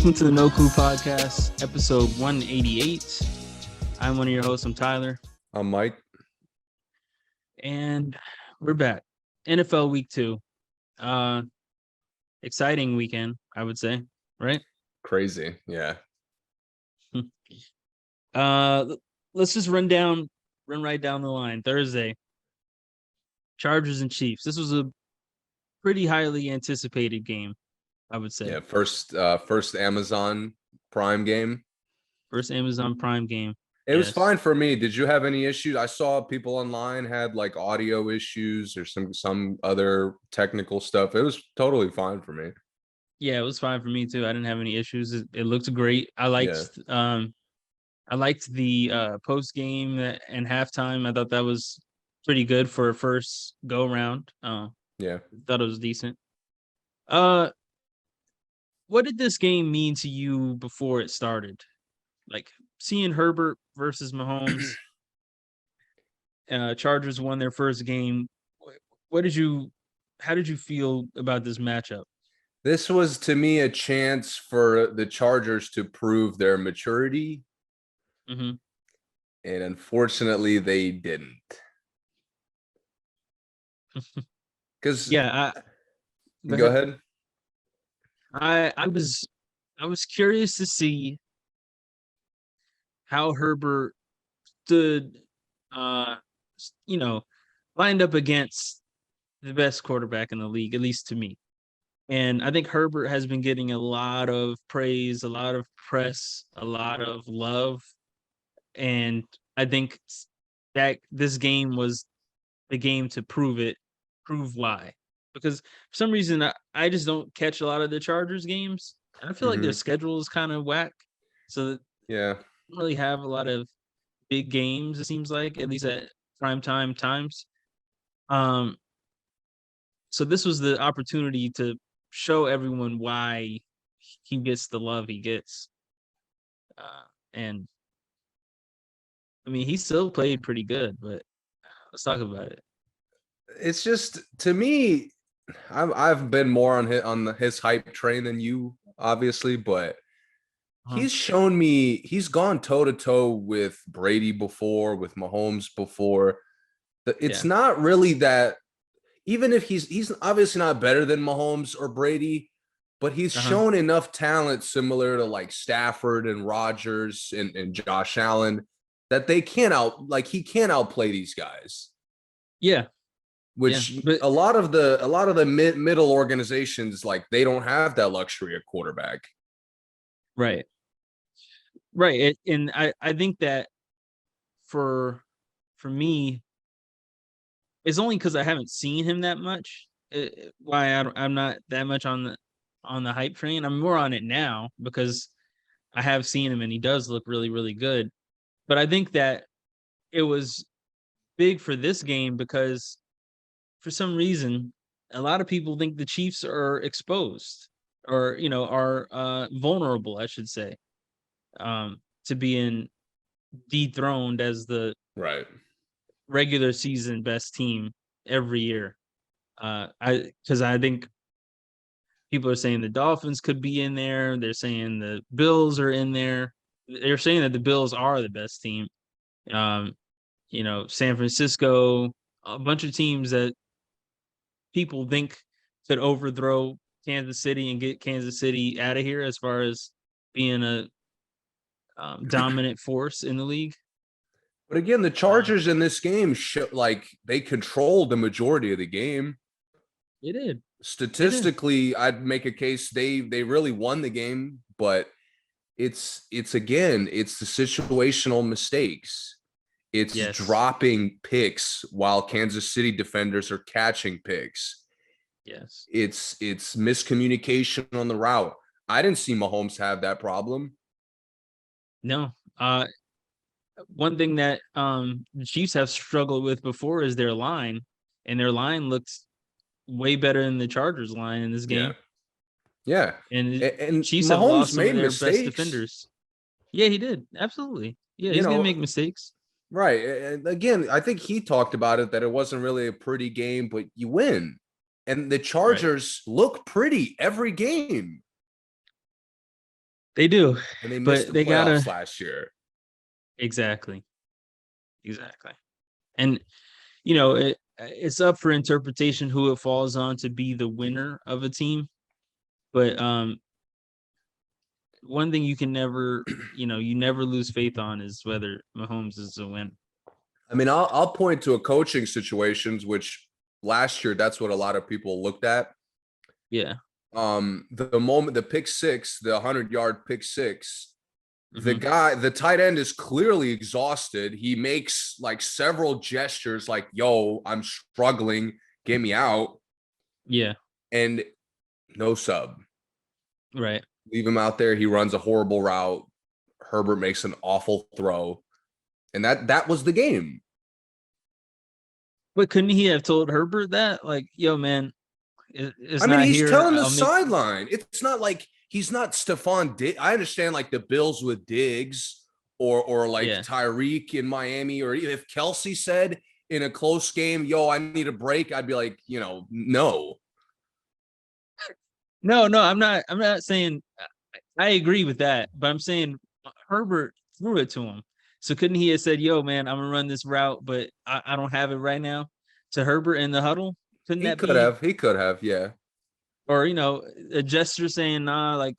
Welcome to the No Clue Podcast, episode 188. I'm one of your hosts. I'm Tyler. I'm Mike. And we're back. NFL Week 2. Exciting weekend, I would say, right? Crazy, yeah. Let's just run right down the line. Thursday, Chargers and Chiefs. This was a pretty highly anticipated game, I would say. Yeah, first Amazon Prime game. First Amazon Prime game. It was fine for me. Did you have any issues? I saw people online had like audio issues or some other technical stuff. It was totally fine for me. Yeah, it was fine for me too. I didn't have any issues. It looked great. I liked the post game and halftime. I thought that was pretty good for a first go round. Yeah. Thought it was decent. What did this game mean to you before it started? Like seeing Herbert versus Mahomes. Chargers won their first game. How did you feel about this matchup? This was to me a chance for the Chargers to prove their maturity. Mm-hmm. And unfortunately they didn't. Because go ahead. I was curious to see how Herbert stood, lined up against the best quarterback in the league, at least to me. And I think Herbert has been getting a lot of praise, a lot of press, a lot of love. And I think that this game was the game to prove why. Because for some reason, I just don't catch a lot of the Chargers games. I feel like their schedule is kind of whack. So yeah, don't really have a lot of big games, it seems like, at least at primetime times. So this was the opportunity to show everyone why he gets the love he gets. And I mean, he still played pretty good, but let's talk about it. It's just, to me, I've been more on his hype train than you, obviously, but he's shown me he's gone toe to toe with Brady before, with Mahomes before. It's not really that, even if he's obviously not better than Mahomes or Brady, but he's shown enough talent similar to like Stafford and Rodgers and Josh Allen that he can't outplay these guys. Yeah. Which a lot of the middle organizations, like, they don't have that luxury at quarterback. Right. And I think that for me, it's only because I haven't seen him that much. Why I'm not that much on the hype train. I'm more on it now because I have seen him and he does look really, really good. But I think that it was big for this game because for some reason, a lot of people think the Chiefs are exposed or, are vulnerable, I should say, to being dethroned as the regular season best team every year. Because I think people are saying the Dolphins could be in there. They're saying the Bills are in there. They're saying that the Bills are the best team. San Francisco, a bunch of teams that people think could overthrow Kansas City and get Kansas City out of here as far as being a dominant force in the league. But again, the Chargers in this game they controlled the majority of the game. They did. Statistically, I'd make a case they really won the game, but it's the situational mistakes. It's dropping picks while Kansas City defenders are catching picks. Yes. It's miscommunication on the route. I didn't see Mahomes have that problem. No. One thing that the Chiefs have struggled with before is their line, and their line looks way better than the Chargers line in this game. Yeah. And Chiefs Mahomes have lost some made of their mistakes. best defenders. Yeah, he did. Absolutely. Yeah, he's gonna make mistakes. Right. And again, I think he talked about it, that it wasn't really a pretty game, but you win. And the Chargers look pretty every game. They do, and they missed but the they playoffs gotta last year. exactly, exactly. And it's up for interpretation who it falls on to be the winner of a team. But one thing you can never, you never lose faith on is whether Mahomes is a win. I mean, I'll point to a coaching situations, which last year that's what a lot of people looked at. Yeah. The moment the pick six, the 100-yard pick six, Mm-hmm. the tight end is clearly exhausted. He makes like several gestures, like "Yo, I'm struggling, get me out," Yeah. and no sub. Right. Leave him out there. He runs a horrible route. Herbert makes an awful throw, and that was the game. But couldn't he have told Herbert that, like, "Yo, man, it's I mean, not he's here. telling the I'll make." sideline. It's not like he's not Stephon Diggs. I understand like the Bills with Diggs or like Yeah. Tyreek in Miami, or if Kelsey said in a close game, "Yo, I need a break," I'd be like, no. No, I'm not saying I agree with that, but I'm saying Herbert threw it to him. So couldn't he have said, "Yo, man, I'm gonna run this route, but I don't have it right now," to Herbert in the huddle? Couldn't He that could be, have. He could have. Yeah. or a gesture saying, "Nah, like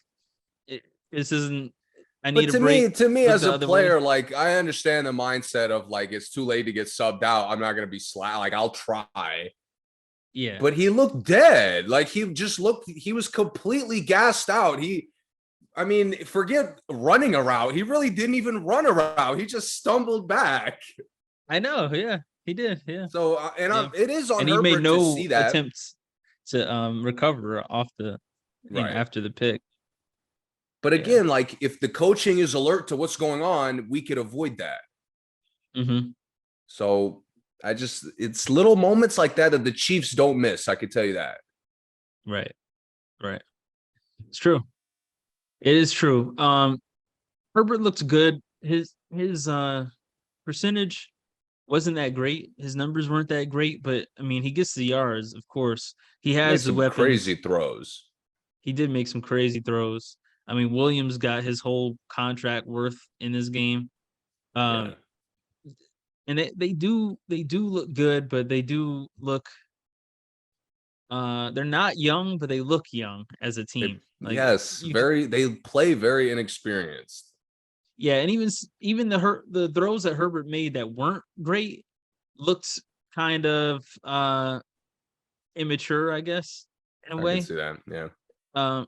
this isn't. I But need a break. to me Look as the a other way." player, like I understand the mindset of like it's too late to get subbed out. I'm not gonna be slack. Like I'll try. Yeah, But he looked dead. Like he was completely gassed out. I mean, forget running a route. He really didn't even run a route. He just stumbled back. I know. Yeah, he did. Yeah, So, yeah, it is on and he made Herbert to no see that. attempts to recover off the Right. after the pick. But Yeah. again, like if the coaching is alert to what's going on, we could avoid that. Mm-hmm. So it's little moments like that that the Chiefs don't miss. I could tell you that. Right. Right. It's true. It is true. Herbert looked good. His percentage wasn't that great. His numbers weren't that great, but I mean, he gets the yards, of course. He He made has the some weapons. crazy throws. He did make some crazy throws. I mean, Williams got his whole contract worth in this game. Yeah. Um, and they do look good, but they do look they're not young, but they look young as a They team. Like yes, they play very inexperienced. yeah, and even the throws that Herbert made that weren't great looked kind of immature, I guess, in a I could way. see that. Yeah. Um,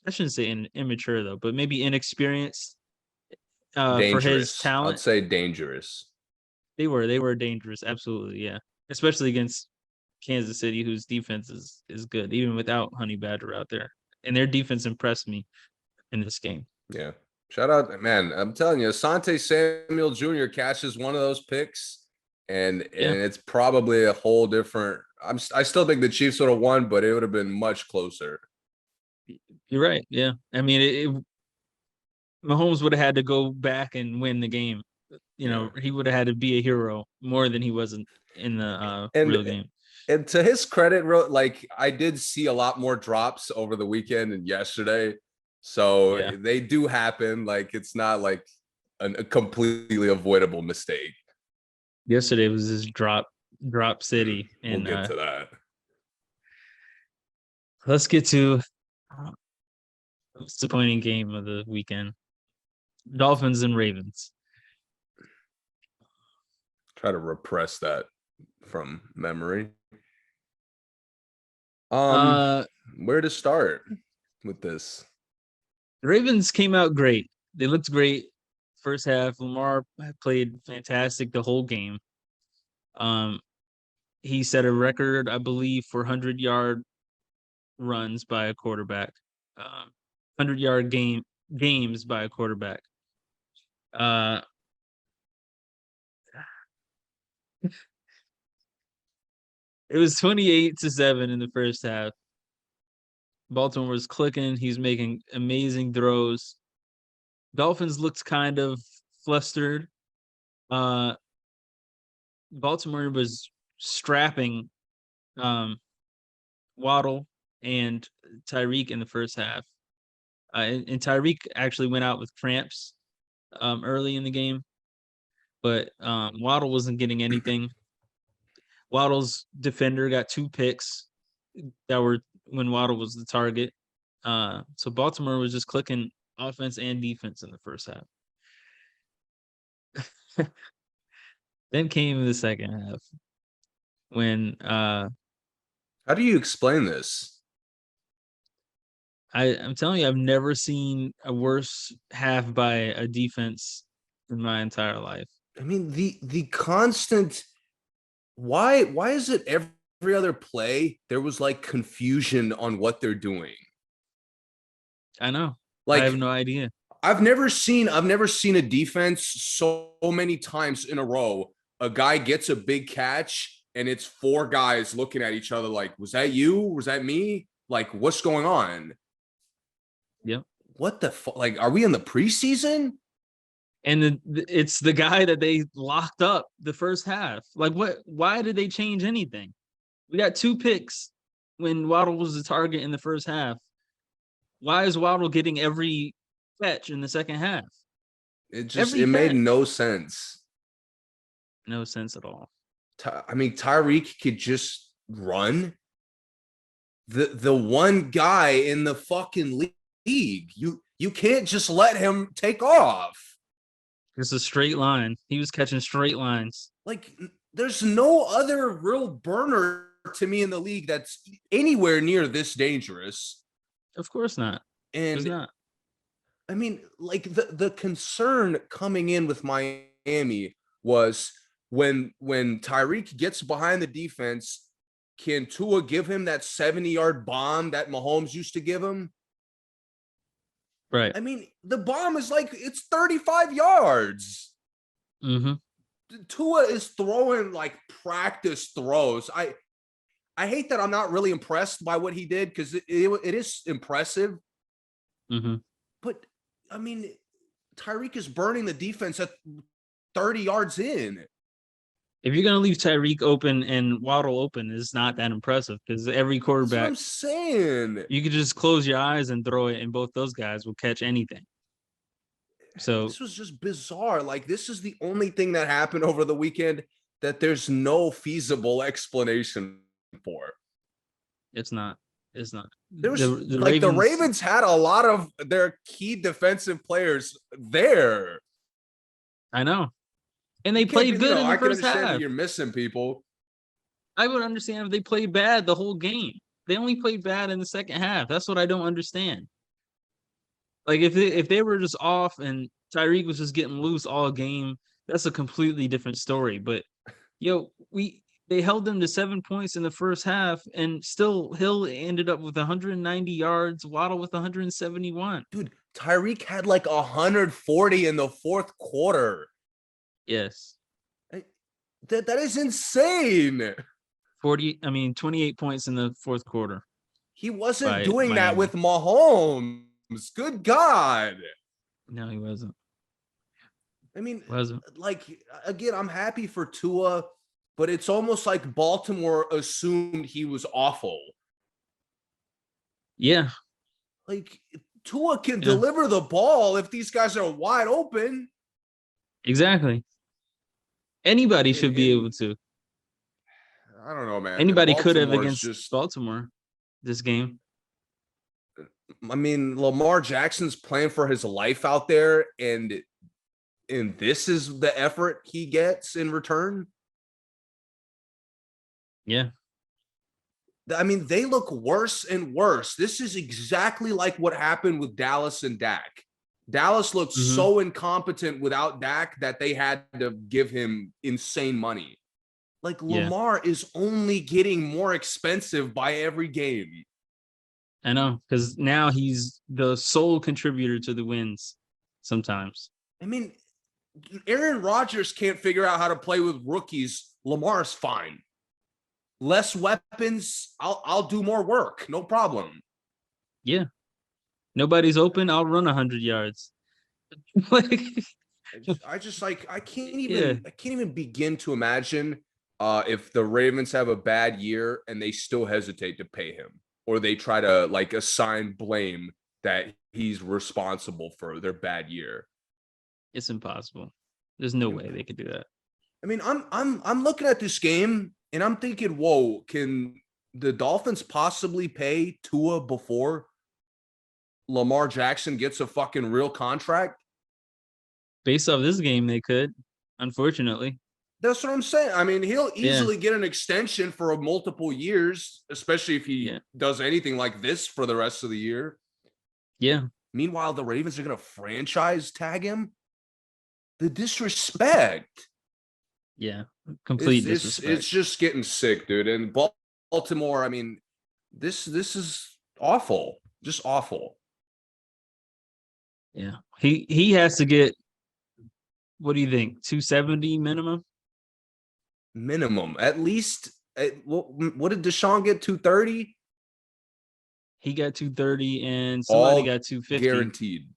I shouldn't say immature though, but maybe inexperienced for his Dangerous. I'd talent. say dangerous. They were dangerous, absolutely, yeah. Especially against Kansas City, whose defense is good, even without Honey Badger out there. And their defense impressed me in this game. Yeah. Shout out, man. I'm telling you, Asante Samuel Jr. catches one of those picks, and Yeah, it's probably a whole different. I still think the Chiefs would have won, but it would have been much closer. you're right. Yeah, I mean, Mahomes would have had to go back and win the game. Yeah. He would have had to be a hero more than he was in the And real game. and to his credit, like I did see a lot more drops over the weekend and yesterday. So Yeah, they do happen. Like it's not like a completely avoidable mistake. yesterday was this drop city, We'll and get to that. let's get to the disappointing game of the weekend: Dolphins and Ravens. Try to repress that from memory. Uh, Where to start with this? the Ravens came out great. They looked great first half. Lamar played fantastic the whole game. Um, he set a record, I believe, for 100-yard runs by a quarterback. 100-yard games by a quarterback. Uh, it was 28-7 in the first half. Baltimore was clicking. He's making amazing throws. Dolphins looked kind of flustered. Uh, Baltimore was strapping um, Waddle and Tyreek in the first half. And Tyreek actually went out with cramps early in the game, but Waddle wasn't getting anything. Waddle's defender got 2 picks that were when Waddle was the target. So Baltimore was just clicking offense and defense in the first half. Then came the second half when How do you explain this? I'm telling you, I've never seen a worse half by a defense in my entire life. I mean, the constant why is it every other play there was like confusion on what they're doing? I know. I have Like no idea. I've never seen a defense so many times in a row. A guy gets a big catch and it's 4 guys looking at each other like, was that you? Was that me? Like, what's going on? Yep. What the fuck? Like, are we in the preseason? And it's the guy that they locked up the first half. Like, what? Why did they change anything? We got 2 picks when Waddle was the target in the first half. Why is Waddle getting every catch in the second half? It made no sense. No sense at all. I mean, Tyreek could just run. The one guy in the fucking league. You can't just let him take off. It's a straight line. He was catching straight lines. Like, there's no other real burner to me in the league that's anywhere near this dangerous. Of course not. And it's not. I mean, like the concern coming in with Miami was when Tyreek gets behind the defense, can Tua give him that 70-yard bomb that Mahomes used to give him? Right. I mean, the bomb is like, it's 35 yards. Mm-hmm. Tua is throwing like practice throws. I hate that I'm not really impressed by what he did because it is impressive. Mm-hmm. But, I mean, Tyreek is burning the defense at 30 yards in. If you're going to leave Tyreek open and Waddle open, it's not that impressive because every quarterback, That's what I'm saying. You could just close your eyes and throw it, and both those guys will catch anything. So this was just bizarre. Like, this is the only thing that happened over the weekend that there's no feasible explanation for. It's not. There's the Ravens had a lot of their key defensive players there. I know. And they played good in the first half. That you're missing people. I would understand if they played bad the whole game. They only played bad in the second half. That's what I don't understand. Like, if they were just off and Tyreek was just getting loose all game, that's a completely different story. But they held them to 7 points in the first half, and still Hill ended up with 190 yards, Waddle with 171. Dude, Tyreek had like 140 in the fourth quarter. Yes. That is insane. 28 points in the fourth quarter. He wasn't doing that with Mahomes. Good God. No, he wasn't. I mean, like, again, I'm happy for Tua, but it's almost like Baltimore assumed he was awful. Yeah. Like, Tua can deliver the ball if these guys are wide open. Exactly. Anybody should be able to. I don't know, man. Anybody could have against Baltimore this game. I mean, Lamar Jackson's playing for his life out there, and this is the effort he gets in return. Yeah. I mean, they look worse and worse. This is exactly like what happened with Dallas and Dak. Dallas looked so incompetent without Dak that they had to give him insane money. Like, Lamar is only getting more expensive by every game. I know, because now he's the sole contributor to the wins sometimes. I mean, Aaron Rodgers can't figure out how to play with rookies. Lamar's fine. Less weapons, I'll do more work. No problem. Yeah. Nobody's open, I'll run 100 yards. I can't even begin to imagine if the Ravens have a bad year and they still hesitate to pay him, or they try to like assign blame that he's responsible for their bad year. It's impossible. There's no way they could do that. I mean, I'm looking at this game and I'm thinking, whoa, can the Dolphins possibly pay Tua before Lamar Jackson gets a fucking real contract? Based off this game, they could, unfortunately. That's what I'm saying. I mean, he'll easily get an extension for multiple years, especially if he does anything like this for the rest of the year. Yeah. Meanwhile, the Ravens are going to franchise tag him. The disrespect. Yeah. Complete disrespect. It's just getting sick, dude. And Baltimore, I mean, this is awful. Just awful. Yeah. He has to get, what do you think? 270 minimum? Minimum. At least, what did Deshaun get? 230? He got 230 and somebody got 250. Guaranteed.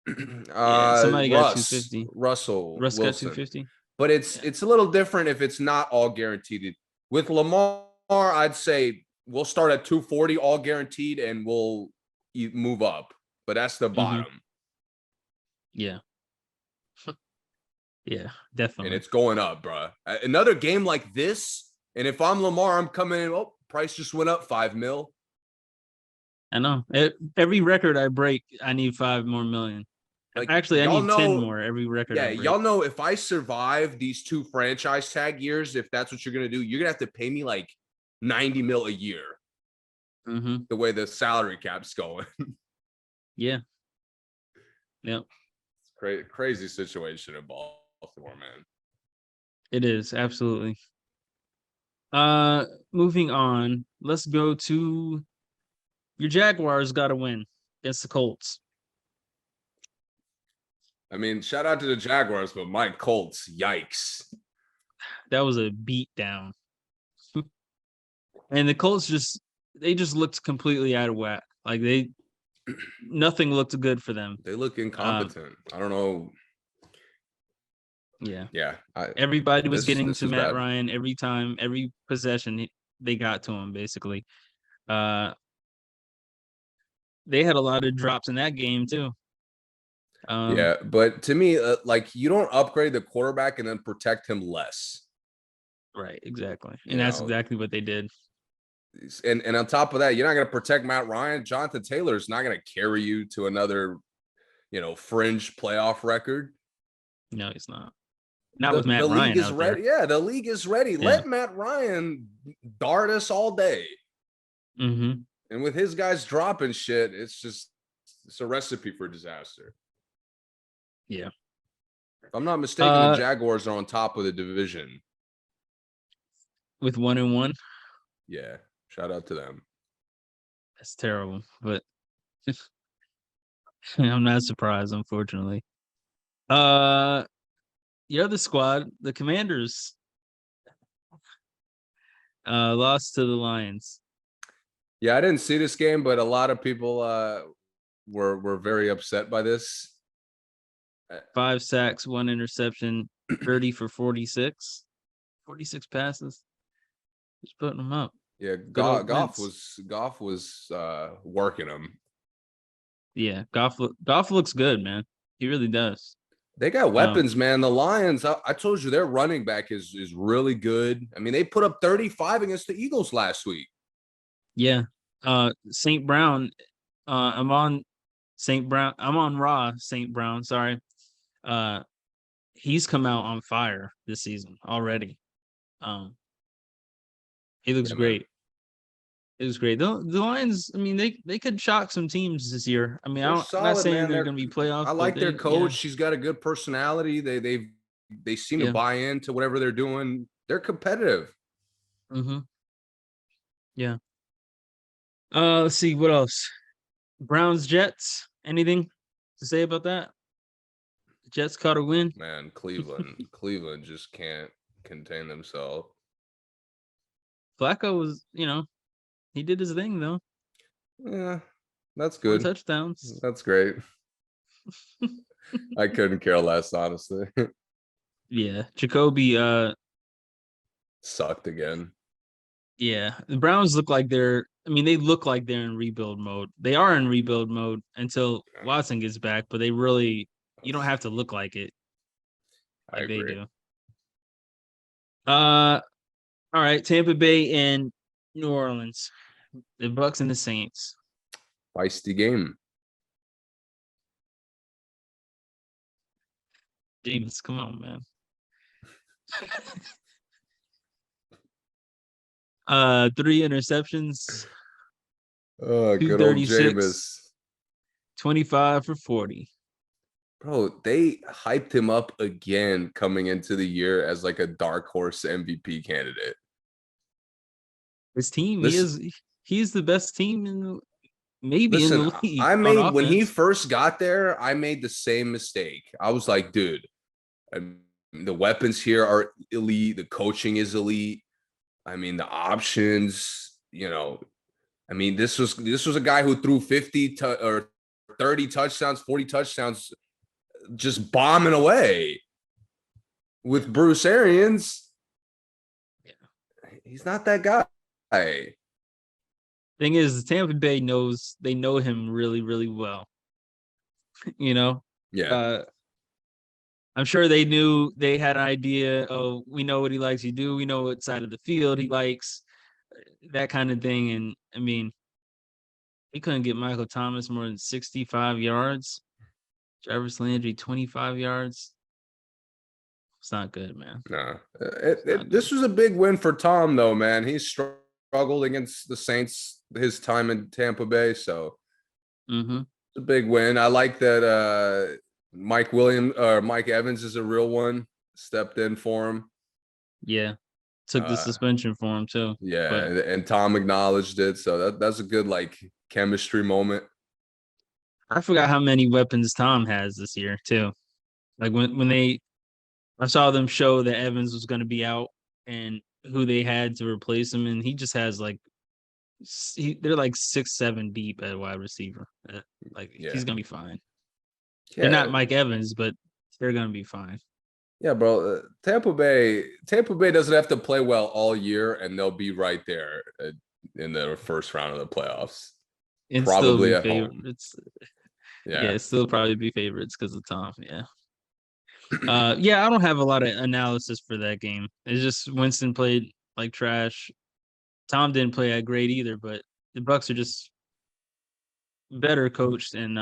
Somebody got 250. Russ Wilson. Got 250. But it's a little different if it's not all guaranteed. With Lamar, I'd say we'll start at 240 all guaranteed and we'll move up. But that's the bottom. Yeah. Yeah, definitely. And it's going up, bro. Another game like this, and if I'm Lamar, I'm coming in, price just went up $5 million. I know. Every record I break, I need $5 more million. Like, actually, I need 10 more every record. Yeah, y'all know if I survive these 2 franchise tag years, if that's what you're going to do, you're going to have to pay me like $90 million a year. The way the salary cap's going. Yeah. Yep. It's crazy situation in Baltimore, man. It is, absolutely. Moving on, let's go to your Jaguars got to win against the Colts. I mean, shout out to the Jaguars, but my Colts, yikes. That was a beat down. And the Colts just looked completely out of whack. Like nothing looked good for them. They look incompetent. I don't know. Yeah. Yeah. Everybody was getting to Matt Ryan every time, every possession they got to him, basically. They had a lot of drops in that game, too. Yeah, but to me, like, you don't upgrade the quarterback and then protect him less. Right, exactly. And that's exactly what they did. And on top of that, you're not going to protect Matt Ryan. Jonathan Taylor is not going to carry you to another, fringe playoff record. No, he's not. Not with Matt Ryan. The league is ready. Yeah, the league is ready. Yeah. Let Matt Ryan dart us all day. And with his guys dropping shit, it's a recipe for disaster. Yeah. If I'm not mistaken, the Jaguars are on top of the division. With 1-1? Yeah. Shout out to them. That's terrible, but I'm not surprised, unfortunately. The other squad, the Commanders, lost to the Lions. Yeah, I didn't see this game, but a lot of people were very upset by this. 5 sacks, 1 interception, 30 for 46. 46 passes. Just putting them up. Yeah, Goff was working them. Yeah, Goff looks good, man. He really does. They got weapons, man. The Lions, I told you, their running back is really good. I mean, they put up 35 against the Eagles last week. Yeah. St. Brown, I'm on Raw, St. Brown, sorry. He's come out on fire this season already. He looks great. Man. It was great. The Lions, I mean, they could shock some teams this year. I mean, I'm not saying they're going to be playoffs. I like their coach. She's got a good personality. They seem to buy into whatever they're doing. They're competitive. Yeah. Let's see what else. Browns, Jets. Anything to say about that? The Jets caught a win. Man, Cleveland just can't contain themselves. Flacco was, he did his thing, though. Yeah, that's good. 4 touchdowns. That's great. I couldn't care less, honestly. Yeah, Jacoby sucked again. Yeah, the Browns look like they're. I mean, they look like they're in rebuild mode. They are in rebuild mode until Watson gets back, but they really. You don't have to look like it I like they agree. do. All right, Tampa Bay and New Orleans, the Bucks and the Saints. Feisty game. James, come on, man. 3 interceptions, Oh, good old 236, Jameis. 25 for 40. Bro, they hyped him up again coming into the year as like a dark horse MVP candidate. His team, This he's the best team maybe in Listen, the league I on made when he offense. first got there, I made the same mistake. I was like, dude, the weapons here are elite, the coaching is elite. I mean, the options, I mean, this was a guy who threw 50 or 30 touchdowns, 40 touchdowns, just bombing away Yeah, with Bruce Arians. yeah. He's not that guy. Thing is, Tampa Bay they know him really, really well. You know, Yeah, uh, I'm sure they had an idea. Oh, we know what he likes to do. We know what side of the field he likes, that kind of thing. And I mean, he couldn't get Michael Thomas more than 65 yards. Jarvis Landry 25 yards. It's not good, man. no. It's not good. This was a big win for Tom, though, man. He struggled against the Saints his time in Tampa Bay, so Mm-hmm. it's a big win. I like that Mike Evans is a real one. Stepped in for him. Yeah. Took the Uh, suspension for him too. yeah, But and Tom acknowledged it, so that's a good like chemistry moment. I forgot how many weapons Tom has this year too. Like when I saw them show that Evans was going to be out and who they had to replace him, and he just has like they're like 6, 7 deep at wide receiver. Like Yeah, he's gonna be fine. They're yeah, not Mike Evans, but they're gonna be fine. yeah, bro. Tampa Bay doesn't have to play well all year, and they'll be right there in the first round of the playoffs, And still probably be at home. favorites. Yeah. Yeah, still probably be favorites because of Tom. Yeah. Yeah, I don't have a lot of analysis for that game. It's just Winston played like trash. Tom didn't play that great either, but the Bucks are just better coached and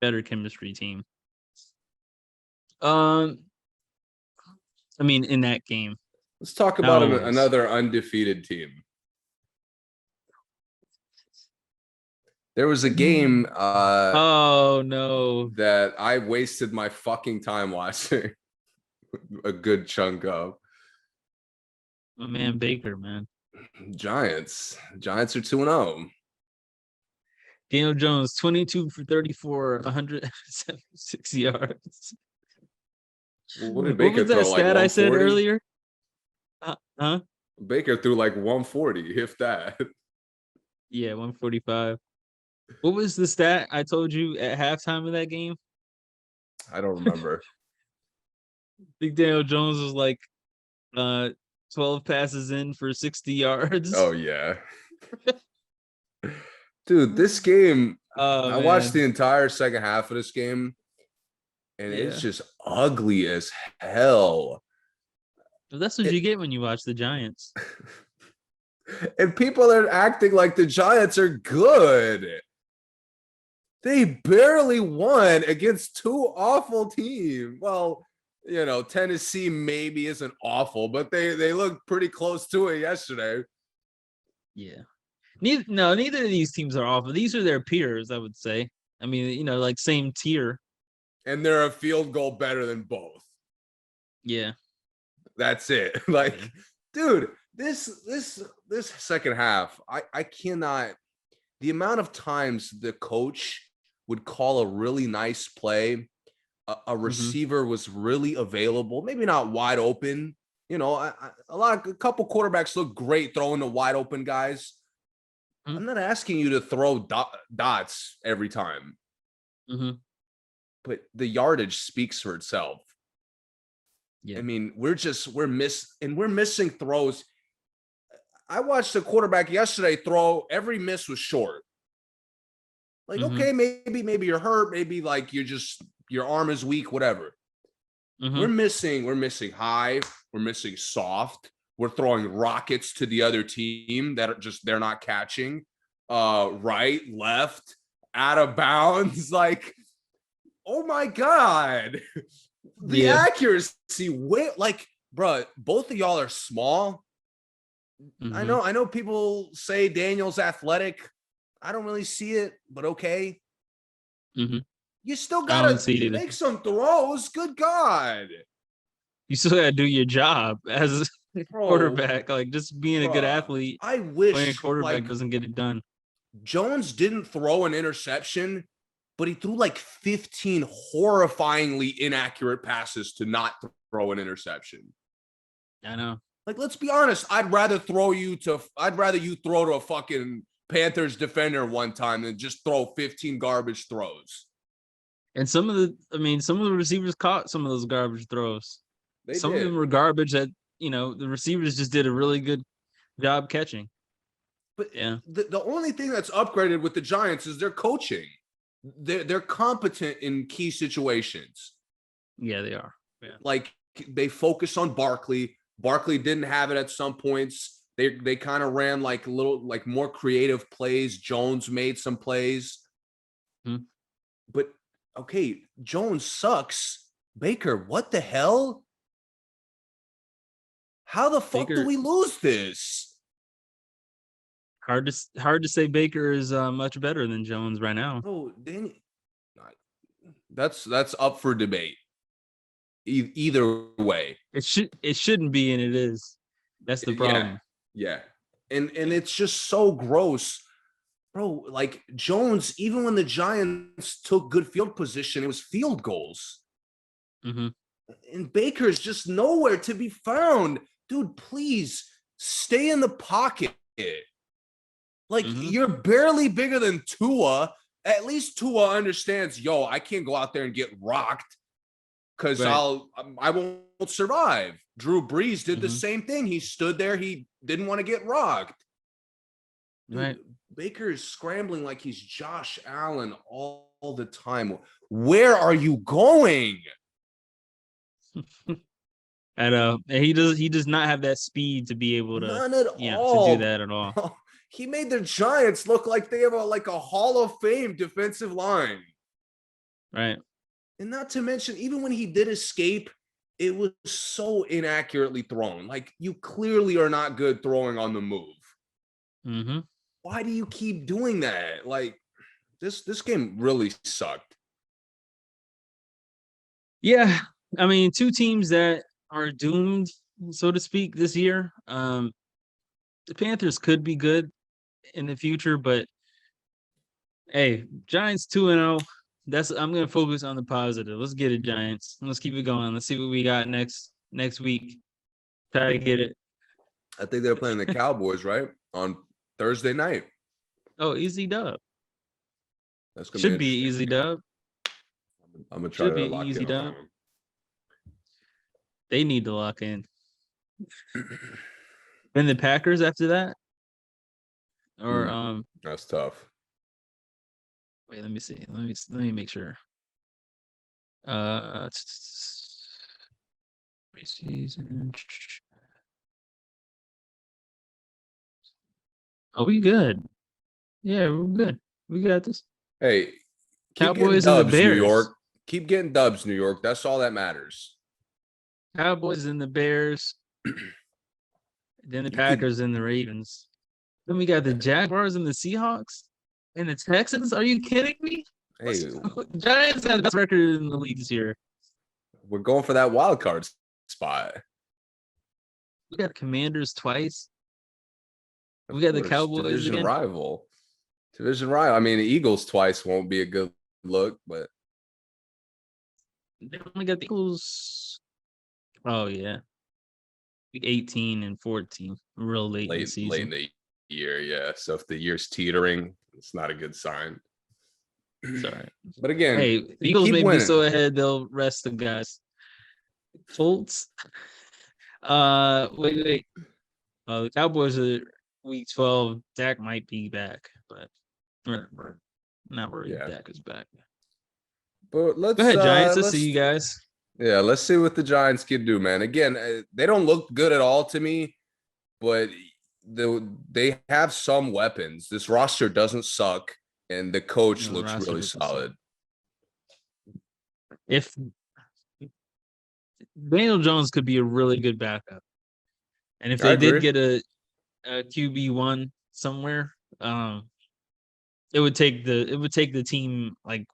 better chemistry team. Um, I mean, in that game, Let's talk not about always. another undefeated team. There was a game Oh no, that I wasted my fucking time watching a good chunk of. my man Baker, man. Giants. Giants are 2-0. Daniel Jones, 22 for 34, 176 yards. What did What Baker was that throw? Like stat I said 140? earlier? Huh? Baker threw like 140, if that. Yeah, 145. What was the stat I told you at halftime of that game? I don't remember. I think Daniel Jones was like uh 12 passes in for 60 yards. Oh, yeah. Dude, this game, Oh I watched man. the entire second half of this game, and it's Yeah. just ugly as hell. Well, that's what It, you get when you watch the Giants. and people are acting like the Giants are good. They barely won against two awful teams. Well, Tennessee maybe isn't awful, but they looked pretty close to it yesterday. Yeah. Neither of these teams are awful. These are their peers, I would say. I mean, like same tier. And they're a field goal better than both. Yeah. That's it. Like, dude, this second half, I cannot. The amount of times the coach would call a really nice play, a Mm-hmm. receiver was really available, maybe not wide open. A couple quarterbacks look great throwing to wide open guys. Mm-hmm. I'm not asking you to throw dots every time, Mm-hmm. but the yardage speaks for itself. Yeah. I mean, we're missing throws. I watched a quarterback yesterday throw. Every miss was short. Like, okay, maybe you're hurt. Maybe like your arm is weak, whatever. We're missing high. We're missing soft. We're throwing rockets to the other team that are they're not catching. Right, left, out of bounds. Like, oh my God. The accuracy, like, bro, both of y'all are small. I know people say Daniel's athletic. I don't really see it, but okay. You still gotta make some throws. Good God. You still gotta do your job as a quarterback. Like, just being a good athlete. I wish playing a quarterback doesn't get it done. Jones didn't throw an interception, but he threw like 15 horrifyingly inaccurate passes to not throw an interception. I know. Like, let's be honest. I'd rather you throw to a fucking Panthers defender one time than just throw 15 garbage throws. And some of the receivers caught some of those garbage throws. Some did. of them were garbage that, the receivers just did a really good job catching. But yeah, the only thing that's upgraded with the Giants is their coaching. They're competent in key situations. Yeah, they are. Yeah. Like, they focus on Barkley. Barkley didn't have it at some points. They kind of ran like more creative plays. Jones made some plays. But okay, Jones sucks. Baker, what the hell? How the fuck do we lose this? Hard to say Baker is much better than Jones right now. Oh, that's up for debate. Either way, it shouldn't be, and it is. That's the problem. Yeah. And it's just so gross, bro. Like, Jones, even when the Giants took good field position, it was field goals. And Baker's just nowhere to be found. Dude, please stay in the pocket. Like, you're barely bigger than Tua. At least Tua understands, I can't go out there and get rocked because I won't survive. Drew Brees did the same thing. He stood there. He didn't want to get rocked. Dude, Baker is scrambling like he's Josh Allen all the time. Where are you going? And he does not have that speed to be able to to do that at all. He made the Giants look like they have a Hall of Fame defensive line. Right. And not to mention, even when he did escape, it was so inaccurately thrown. Like, you clearly are not good throwing on the move. Why do you keep doing that? Like, this game really sucked. Yeah. I mean, two teams that are doomed, so to speak, this year. The Panthers could be good in the future, but hey, Giants 2-0. I'm gonna focus on the positive. Let's get it, Giants. Let's keep it going. Let's see what we got next week. Try to get it. I think they're playing the Cowboys, right? On Thursday night. Oh, easy dub. That's gonna should be easy dub. I'm gonna try to lock easy in dub. They need to lock in. And the Packers after that? Or that's tough. Wait, let me see. Let me make sure. Preseason. Oh, we good. Yeah, we're good. We got this. Hey, Cowboys and the Bears. New York. Keep getting dubs, New York. That's all that matters. Cowboys and the Bears. Then the Packers and the Ravens. Then we got the Jaguars and the Seahawks and the Texans. Are you kidding me? Hey, Giants have the best record in the league this year. We're going for that wild card spot. We got Commanders twice. We got the Cowboys division again. rival. I mean, the Eagles twice won't be a good look, but they only got the Eagles. Oh yeah, 18 and 14, real late in the season. Late in the year, yeah. So if the year's teetering, it's not a good sign. Sorry, but again, hey, the Eagles may be so ahead they'll rest the guys. Colts. Wait. The Cowboys are week 12, Dak might be back, but we're not worried if Yeah. Dak is back. But Go ahead, Giants. Let's see you guys. Yeah, let's see what the Giants can do, man. Again, they don't look good at all to me, but they have some weapons. This roster doesn't suck, and the coach No, looks roster really doesn't suck. solid. If Daniel Jones could be a really good backup, and if I they did agree. get a QB1 somewhere, it would take the team like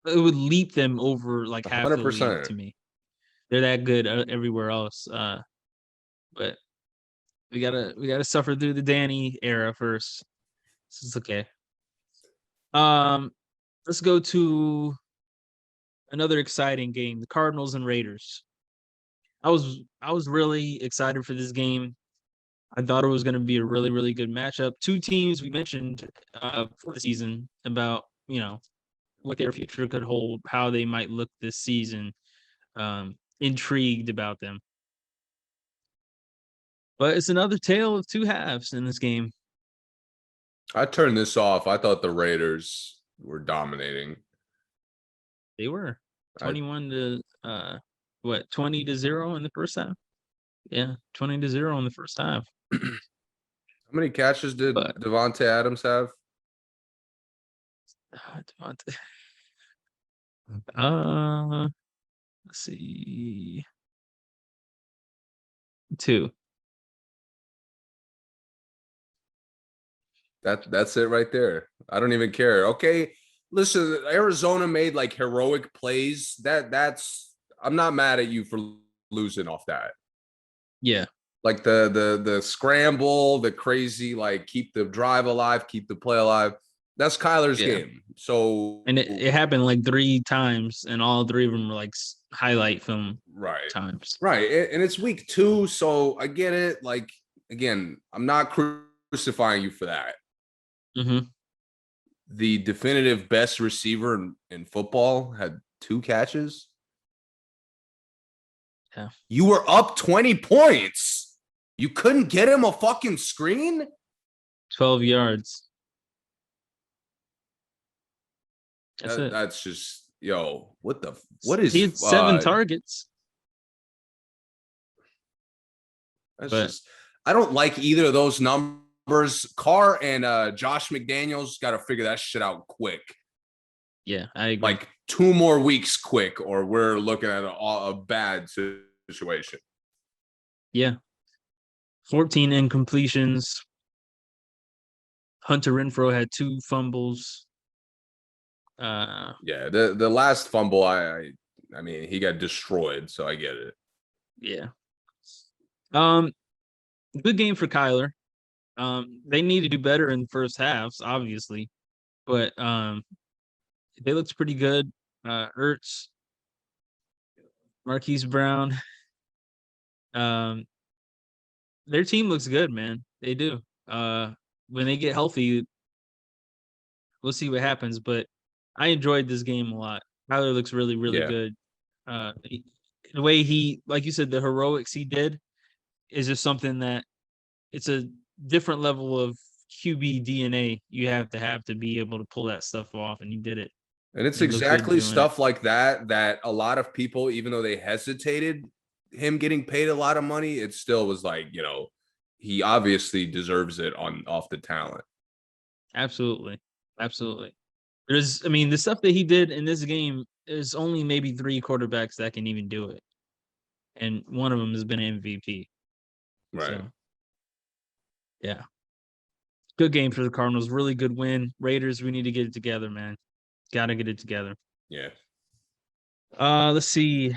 it would leap them over like half the league 100%. to me. They're that good everywhere else. But we gotta suffer through the Danny era first. This is okay. Let's go to another exciting game: the Cardinals and Raiders. I was really excited for this game. I thought it was going to be a really, really good matchup. Two teams we mentioned for the season about what their future could hold, how they might look this season. Intrigued about them, but it's another tale of two halves in this game. I turned this off. I thought the Raiders were dominating. They were I 21 to 20-0 in the first half. Yeah, 20-0 in the first half. How many catches did But Devontae Adams have? Devontae. Let's see. 2. That's it right there. I don't even care. Okay, listen, Arizona made like heroic plays. That's I'm not mad at you for losing off that. Yeah. Like the scramble, the crazy like keep the drive alive, keep the play alive. That's Kyler's game. So And it happened like 3 times, and all 3 of them were like highlight film times. Right. And it's week 2, so I get it. Like again, I'm not crucifying you for that. Mm-hmm. The definitive best receiver in football had 2 catches. Yeah. You were up 20 points. You couldn't get him a fucking screen? 12 yards. That's That's just what is he had 7 targets. That's just I don't like either of those numbers. Carr and Josh McDaniels got to figure that shit out quick. Yeah, I agree. Like 2 more weeks quick, or we're looking at a bad situation. Yeah. 14 incompletions. Hunter Renfrow had 2 fumbles. Yeah, the last fumble, I mean, he got destroyed, so I get it. Yeah. Good game for Kyler. They need to do better in the first halves, obviously, but they looked pretty good. Ertz, Marquise Brown, their team looks good, man. They do. When they get healthy, we'll see what happens. But I enjoyed this game a lot. Kyler looks really, really good. The way he, like you said, the heroics he did is just something that it's a different level of QB DNA you have to be able to pull that stuff off, and he did it. And it's exactly stuff like that a lot of people, even though they hesitated him getting paid a lot of money, it still was like, he obviously deserves it off the talent. Absolutely. The stuff that he did in this game, there's only maybe 3 quarterbacks that can even do it. And one of them has been MVP. Right. So, yeah. Good game for the Cardinals. Really good win. Raiders, we need to get it together, man. Got to get it together. Yeah. Let's see.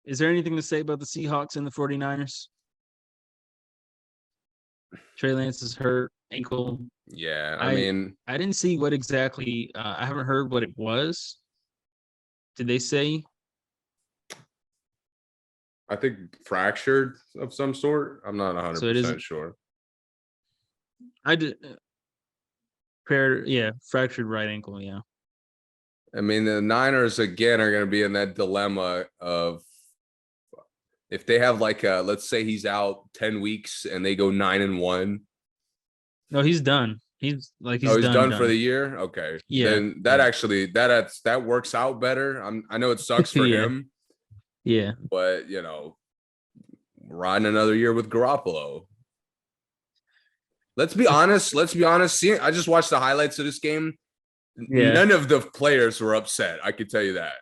Is there anything to say about the Seahawks and the 49ers? Trey Lance is hurt, ankle. Yeah, I mean, I didn't see what exactly. I haven't heard what it was. Did they say? I think fractured of some sort. I'm not 100% sure. I did. Fractured right ankle. Yeah. I mean, the Niners again are going to be in that dilemma of If they have like let's say he's out 10 weeks and they go 9-1. No, he's done. He's Oh, he's done for done. the year. Okay, Yeah. then that Yeah. actually that works out better. I know it sucks for Yeah. him, Yeah. but riding another year with Garoppolo. Let's be honest. I just watched the highlights of this game. Yeah. None of the players were upset. I can tell you that.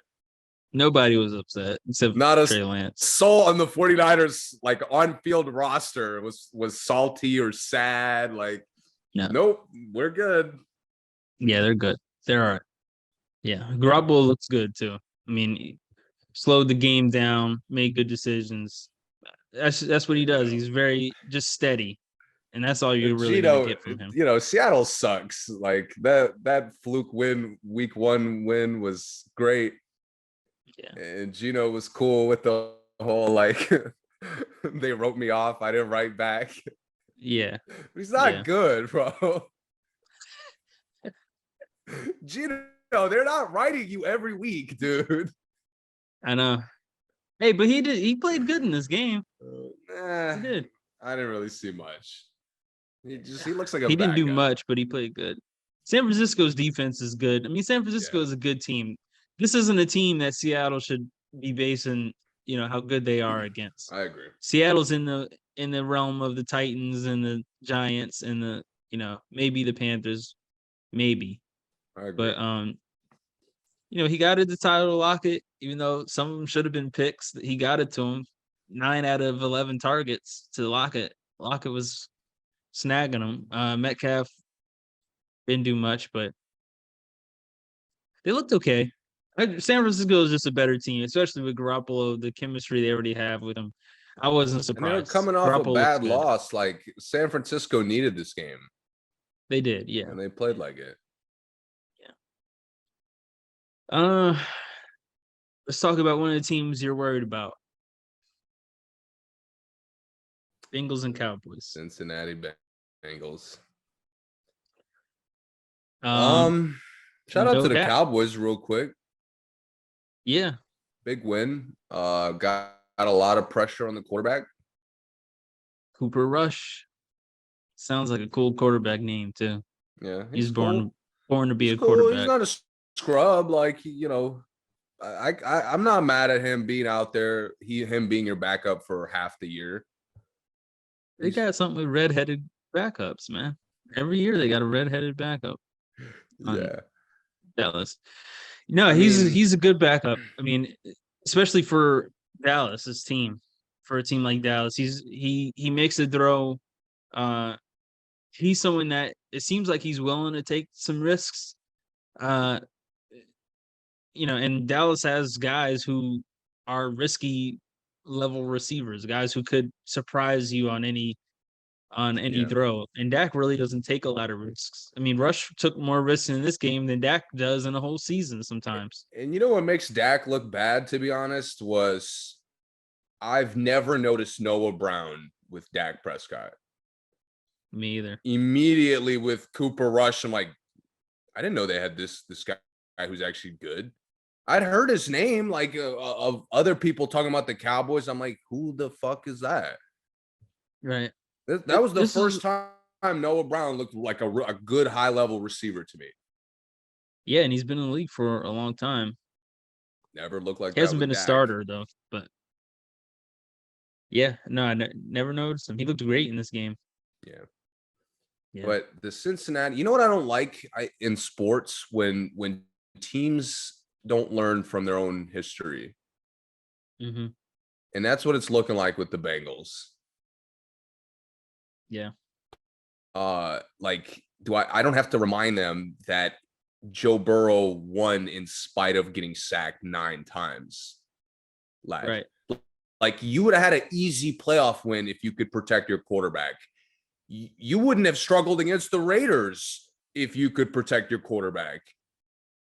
Nobody was upset except Not a Trey Lance. soul on the 49ers like on-field roster was salty or sad. Like, No. nope, we're good. Yeah, they're good. They're all right. Yeah. Garoppolo looks good too. I mean, he slowed the game down, made good decisions. That's what he does. He's very just steady. And that's all you're really gonna get from him. Seattle sucks. Like that fluke week 1 win was great. Yeah. And Gino was cool with the whole like they wrote me off. I didn't write back. Yeah. But he's not good, bro. Gino, they're not writing you every week, dude. I know. Hey, but he played good in this game. He did. I didn't really see much. He looks like a he didn't do guy. much, but he played good. San Francisco's defense is good. I mean, San Francisco is a good team. This isn't a team that Seattle should be basing, how good they are against. I agree. Seattle's in the realm of the Titans and the Giants and the, maybe the Panthers, maybe. I agree. But he got it the title to Lockett, even though some of them should have been picks. He got it to him. 9 out of 11 targets to Lockett. Lockett was snagging them. Metcalf didn't do much, but they looked okay. San Francisco is just a better team, especially with Garoppolo, the chemistry they already have with him. I wasn't surprised. And they're coming off Garoppolo a bad loss. Like San Francisco needed this game. They did, yeah. And they played like it. Yeah. Let's talk about one of the teams you're worried about. Bengals and Cowboys. Cincinnati Bengals. Shout out to the Cowboys real quick. Yeah. Big win. Got a lot of pressure on the quarterback. Cooper Rush. Sounds like a cool quarterback name too. Yeah. He's born to be he's a quarterback. He's not a scrub. Like, I'm not mad at him being out there. Him being your backup for half the year. They got something with redheaded backups, man. Every year they got a redheaded backup. Yeah. Dallas. No, he's a good backup. I mean, especially for Dallas's team. For a team like Dallas, he makes a throw. He's someone that it seems like he's willing to take some risks. And Dallas has guys who are risky level receivers, guys who could surprise you on any throw. And Dak really doesn't take a lot of risks. I mean, Rush took more risks in this game than Dak does in a whole season sometimes. And what makes Dak look bad, to be honest, was I've never noticed Noah Brown with Dak Prescott. Me either. Immediately with Cooper Rush, I'm like, I didn't know they had this guy who's actually good. I'd heard his name like of other people talking about the Cowboys. I'm like, who the fuck is that? Right. That was the first time Noah Brown looked like a good high-level receiver to me. Yeah, and he's been in the league for a long time. Never looked like he that. Hasn't been a starter, though. But, yeah, no, I never noticed him. He looked great in this game. Yeah. Yeah. But the Cincinnati, you know what I don't like in sports? When teams don't learn from their own history. Mm-hmm. And that's what it's looking like with the Bengals. Yeah. I don't have to remind them that Joe Burrow won in spite of getting sacked 9 times. Right. Like, you would have had an easy playoff win if you could protect your quarterback. You wouldn't have struggled against the Raiders if you could protect your quarterback.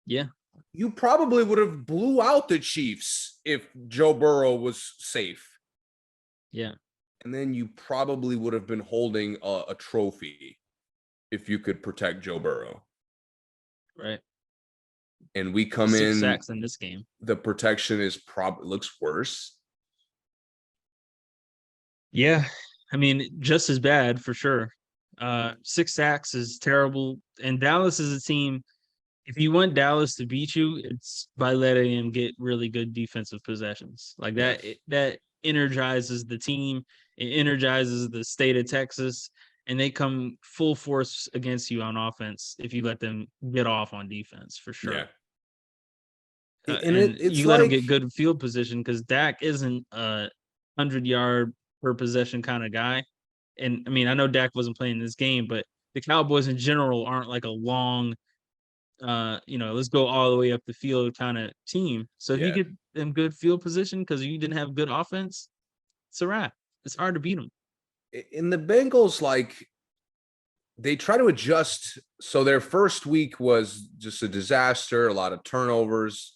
Yeah. You probably would have blew out the Chiefs if Joe Burrow was safe. Yeah. And then you probably would have been holding a trophy if you could protect Joe Burrow. Right. And we come 6 in. Sacks in this game. The protection is looks worse. Yeah, I mean, just as bad for sure. 6 sacks is terrible, and Dallas is a team. If you want Dallas to beat you, it's by letting him get really good defensive possessions. Like that, Yes. that energizes the team. It energizes the state of Texas, and they come full force against you on offense if you let them get off on defense for Yeah. sure. And And it's you let them like get good field position because Dak isn't a 100-yard per possession kind of guy. And I mean, I know Dak wasn't playing this game, but the Cowboys in general aren't like a long let's go all the way up the field kind of team. So if you yeah. get them good field position because you didn't have good offense, it's a wrap. It's hard to beat them. In the Bengals, like they try to adjust. So their first week was just a disaster, a lot of turnovers.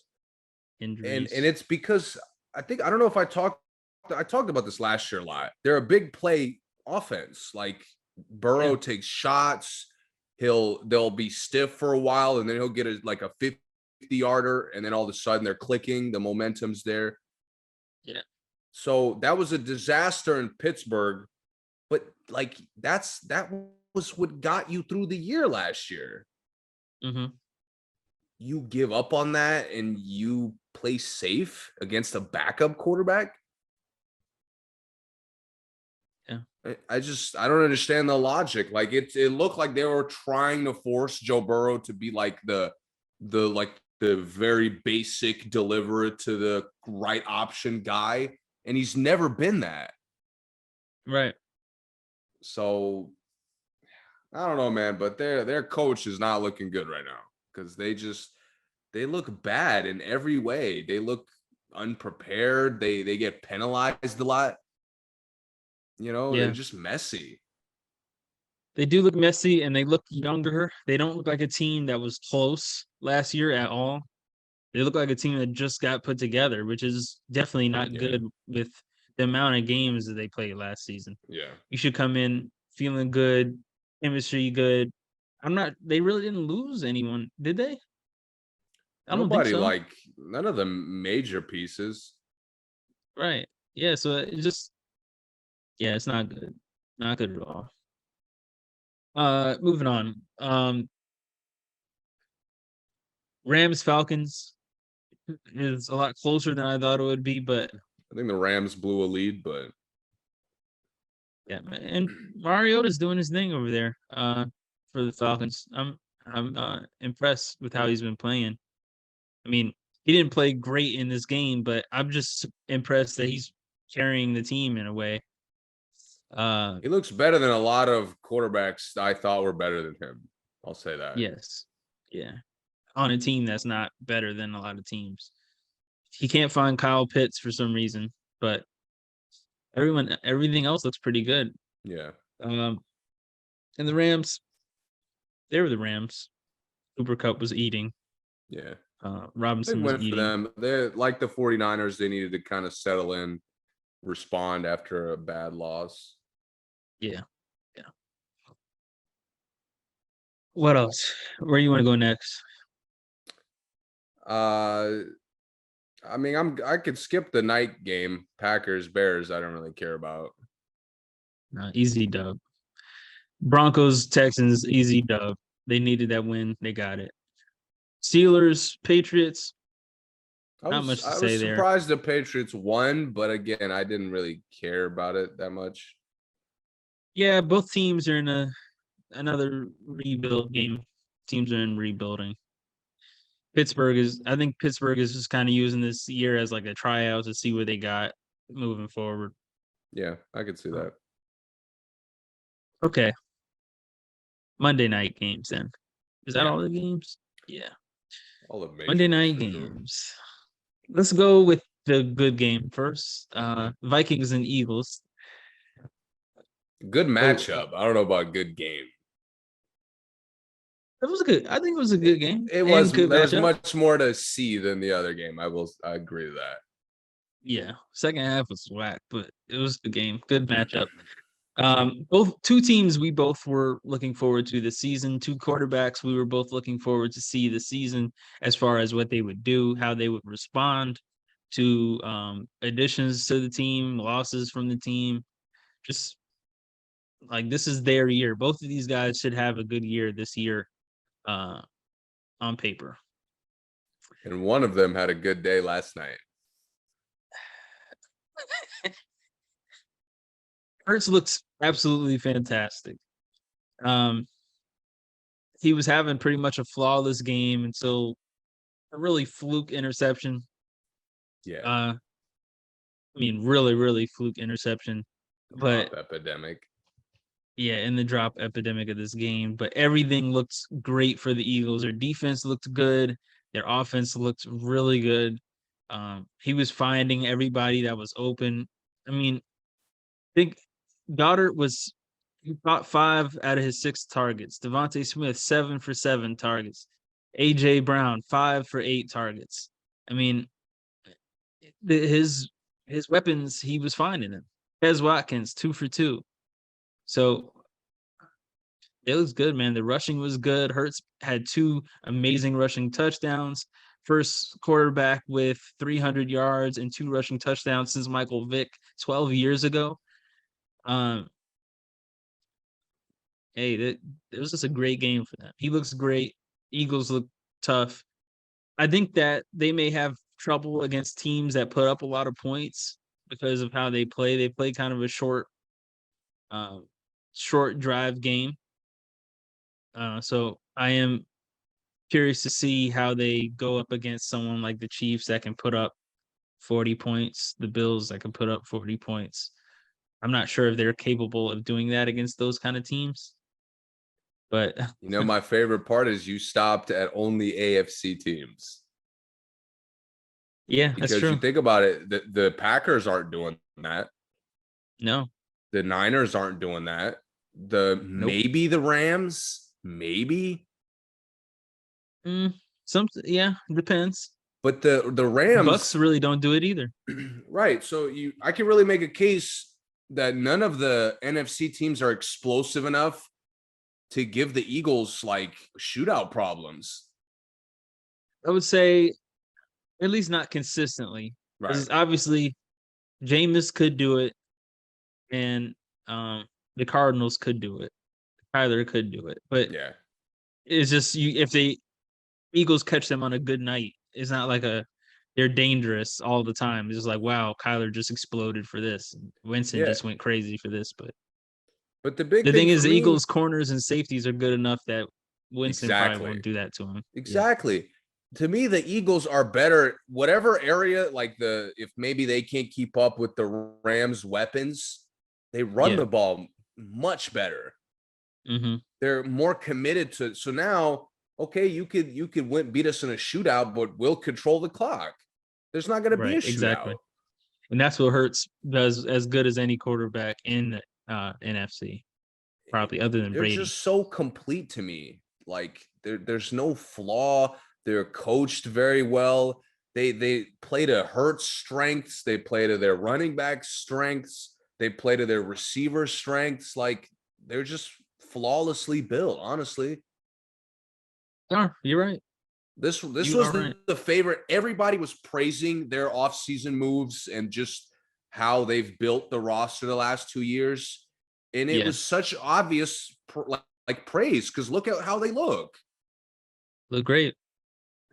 And Injuries. it's because I don't know if I talked about this last year a lot. They're a big play offense. Like Yeah. Burrow takes shots, they'll be stiff for a while, and then he'll get like a 50-yarder, and then all of a sudden they're clicking, the momentum's there. Yeah. So that was a disaster in Pittsburgh, but like that was what got you through the year last year. Mm-hmm. You give up on that and you play safe against a backup quarterback. Yeah. I don't understand the logic. Like it looked like they were trying to force Joe Burrow to be like the very basic deliver it to the right option guy, and he's never been that. Right. So I don't know, man, but their coach is not looking good right now because they look bad in every way. They look unprepared. They get penalized a lot. They're Yeah. just messy. They do look messy and they look younger. They don't look like a team that was close last year at all. They look like a team that just got put together, which is definitely not Yeah, good with the amount of games that they played last season. yeah. You should come in feeling good, chemistry good. They really didn't lose anyone, did they? I don't think Nobody so. like none of the major pieces. Right. Yeah. So yeah, it's not good. Not good at all. Moving on. Rams Falcons is a lot closer than I thought it would be, but I think the Rams blew a lead, but yeah, and Mariota's doing his thing over there. For the Falcons. I'm impressed with how he's been playing. I mean, he didn't play great in this game, but I'm just impressed that he's carrying the team in a way. Uh, he looks better than a lot of quarterbacks I thought were better than him. I'll say that. yes, yeah, on a team that's not better than a lot of teams. He can't find Kyle Pitts for some reason, but everything else looks pretty good. Yeah. Um, and the Rams, they were the Rams. Cooper Cup was eating. Yeah. Big Robinson was win for eating. them. They're like the 49ers, they needed to kind of settle in, respond after a bad loss. Yeah, yeah. What else? Where you want to go next? Uh I mean, I could skip the night game, Packers Bears. I don't really care about. Easy dub. Broncos Texans easy dub. They needed that win. They got it. Steelers Patriots. Not much to I was say there. surprised the Patriots won, but again, I didn't really care about it that much. Yeah, both teams are in another rebuild game. Teams are in rebuilding. I think Pittsburgh is just kind of using this year as like a tryout to see what they got moving forward. Yeah, I could see Uh, that. Okay, Monday night games then. Is that Yeah, all the games? Yeah, all the major Monday ones night for sure. games. Let's go with the good game first. Vikings and Eagles. Good So matchup. I don't know about good game. it was a good. I think it was a good game It and was good there was matchup. much more to see than the other game. I agree with Yeah, second half was whack, but it was a game. Good matchup. Both two teams we both were looking forward to the season. Two quarterbacks we were both looking forward to see the season as far as what they would do, how they would respond to additions to the team, losses from the team. just like this is their year. Both of these guys should have a good year this year, on paper. And one of them had a good day last night. Hurts looks absolutely fantastic. He was having pretty much a flawless game until a really fluke interception. Yeah. I mean, really, really fluke interception. But epidemic. yeah, in the drop epidemic of this game. But everything looked great for the Eagles. Their defense looked good. Their offense looked really good. He was finding everybody that was open. I mean, I think Goddard he caught 5 out of his 6 targets. Devontae Smith, 7 for 7 targets. AJ Brown, 5 for 8 targets. I mean, his weapons, he was finding them. Quez Watkins, 2 for 2. So it was good, man. The rushing was good. Hurts had 2 amazing rushing touchdowns. First quarterback with 300 yards and 2 rushing touchdowns since Michael Vick 12 years ago. Hey, it was just a great game for them. He looks great. Eagles look tough. I think that they may have trouble against teams that put up a lot of points because of how they play. They play kind of a short drive game. So I am curious to see how they go up against someone like the Chiefs that can put up 40 points, the Bills that can put up 40 points. I'm not sure if they're capable of doing that against those kind of teams. But my favorite part is you stopped at only AFC teams. Yeah, because that's true. You think about it, the Packers aren't doing that. No. The Niners aren't doing that. Maybe the Rams, maybe. Yeah, depends. But the Rams, Bucks really don't do it either. Right. So I can really make a case that none of the NFC teams are explosive enough to give the Eagles like shootout problems. I would say at least not consistently. Because obviously Jameis could do it and the Cardinals could do it. Kyler could do it. But yeah, it's just if the Eagles catch them on a good night, it's not like they're dangerous all the time. It's just like, wow, Kyler just exploded for this. Winston just went crazy for this. But the big thing is, the Eagles' corners and safeties are good enough that Winston probably won't do that to him. Exactly. Yeah. To me, the Eagles are better, whatever area, like if maybe they can't keep up with the Rams' weapons, they run the ball much better. Mm-hmm. They're more committed to. So now, okay, you could beat us in a shootout, but we'll control the clock. There's not going to be a shootout. Exactly. And that's what Hurts does as good as any quarterback in the NFC, probably, other than Brady. They're just so complete to me. Like there's no flaw. They're coached very well. They play to Hurts' strengths. They play to their running back strengths. They play to their receiver strengths. Like they're just flawlessly built, honestly. Yeah, you're right. This was the favorite. Everybody was praising their offseason moves and just how they've built the roster the last 2 years. And it was such obvious like praise because look at how they look. Look great.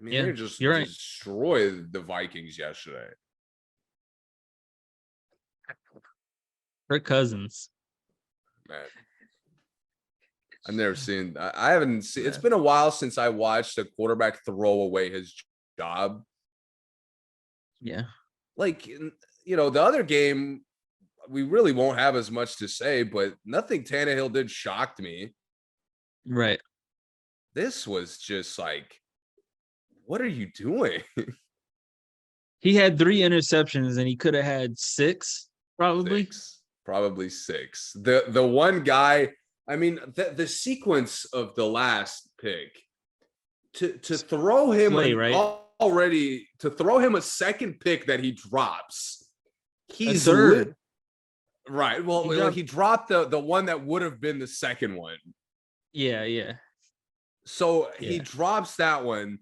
I mean, they just destroyed the Vikings yesterday. Kirk Cousins. Man. I've never seen. I haven't seen. It's been a while since I watched a quarterback throw away his job. Yeah, like the other game, we really won't have as much to say, but nothing Tannehill did shocked me. Right. This was just like, what are you doing? He had 3 interceptions, and he could have had 6, probably. Probably 6. The one guy. I mean, the sequence of the last pick to throw him already to throw him a second pick that he drops. He's right. Well, he dropped the one that would have been the second one. Yeah. So he drops that one,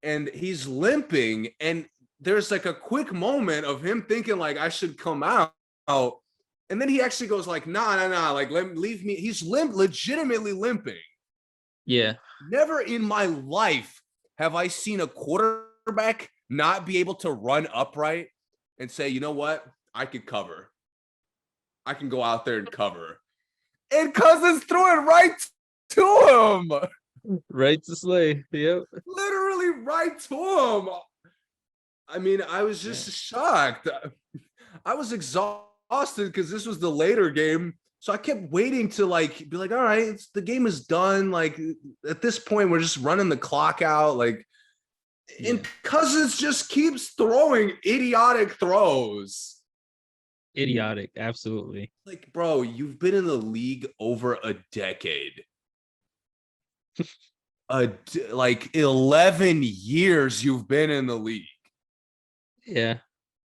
and he's limping, and there's like a quick moment of him thinking like I should come out. And then he actually goes like, nah, like leave me. He's legitimately limping. Yeah. Never in my life have I seen a quarterback not be able to run upright and say, you know what? I could cover. I can go out there and cover. And Cousins threw it right to him. Right to Slay. Yep. Literally right to him. I mean, I was just shocked. I was exhausted because this was the later game. So I kept waiting to like be like, all right, the game is done. Like at this point, we're just running the clock out. Like, and Cousins just keeps throwing idiotic throws. Idiotic, absolutely. Like, bro, you've been in the league over a decade. Like 11 years you've been in the league. Yeah.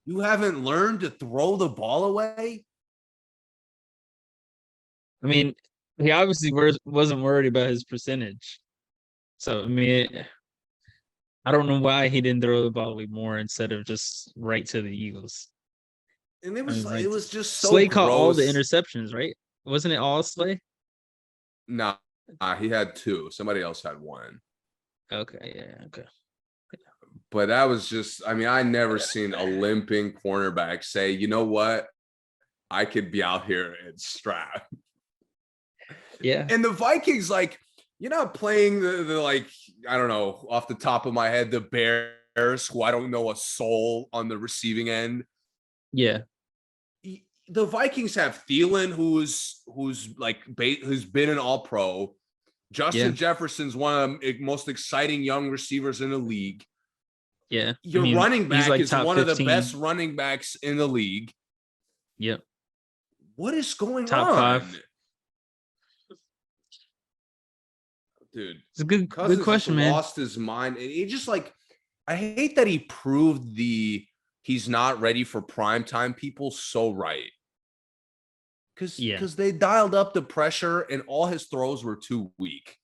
You haven't learned to throw the ball away? I mean, he obviously wasn't worried about his percentage. So, I mean, I don't know why he didn't throw the ball away more instead of just right to the Eagles. And it was like, it was just so Slay gross. caught all the interceptions, right? Wasn't it all Slay? Nah, he had 2. Somebody else had 1. Okay, yeah, okay. But that was just, I mean, I never seen a limping cornerback say, you know what? I could be out here and strap. Yeah. And the Vikings, like, you're not playing the like, I don't know, off the top of my head, the Bears, who I don't know a soul on the receiving end. Yeah. The Vikings have Thielen, who's been an All-Pro. Justin Jefferson's one of the most exciting young receivers in the league. Yeah. Your running back like is one 15. of the best running backs in the league. Yep. What is going top on? 5. Dude, it's a good question, man. Lost his mind. And he just like, I hate that he proved he's not ready for primetime people so right. Because they dialed up the pressure and all his throws were too weak.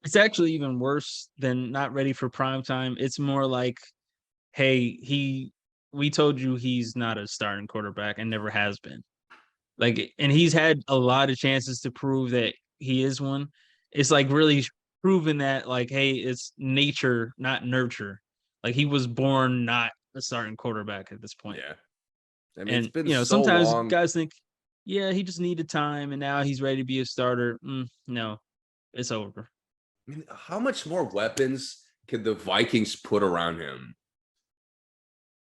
It's actually even worse than not ready for prime time. It's more like, hey, we told you he's not a starting quarterback and never has been. Like, and he's had a lot of chances to prove that he is one. It's like really proven that, like, hey, it's nature, not nurture. Like, he was born not a starting quarterback at this point. Yeah. I mean, it's been so sometimes long. guys think, yeah, he just needed time and now he's ready to be a starter. No, it's over. I mean, how much more weapons could the Vikings put around him?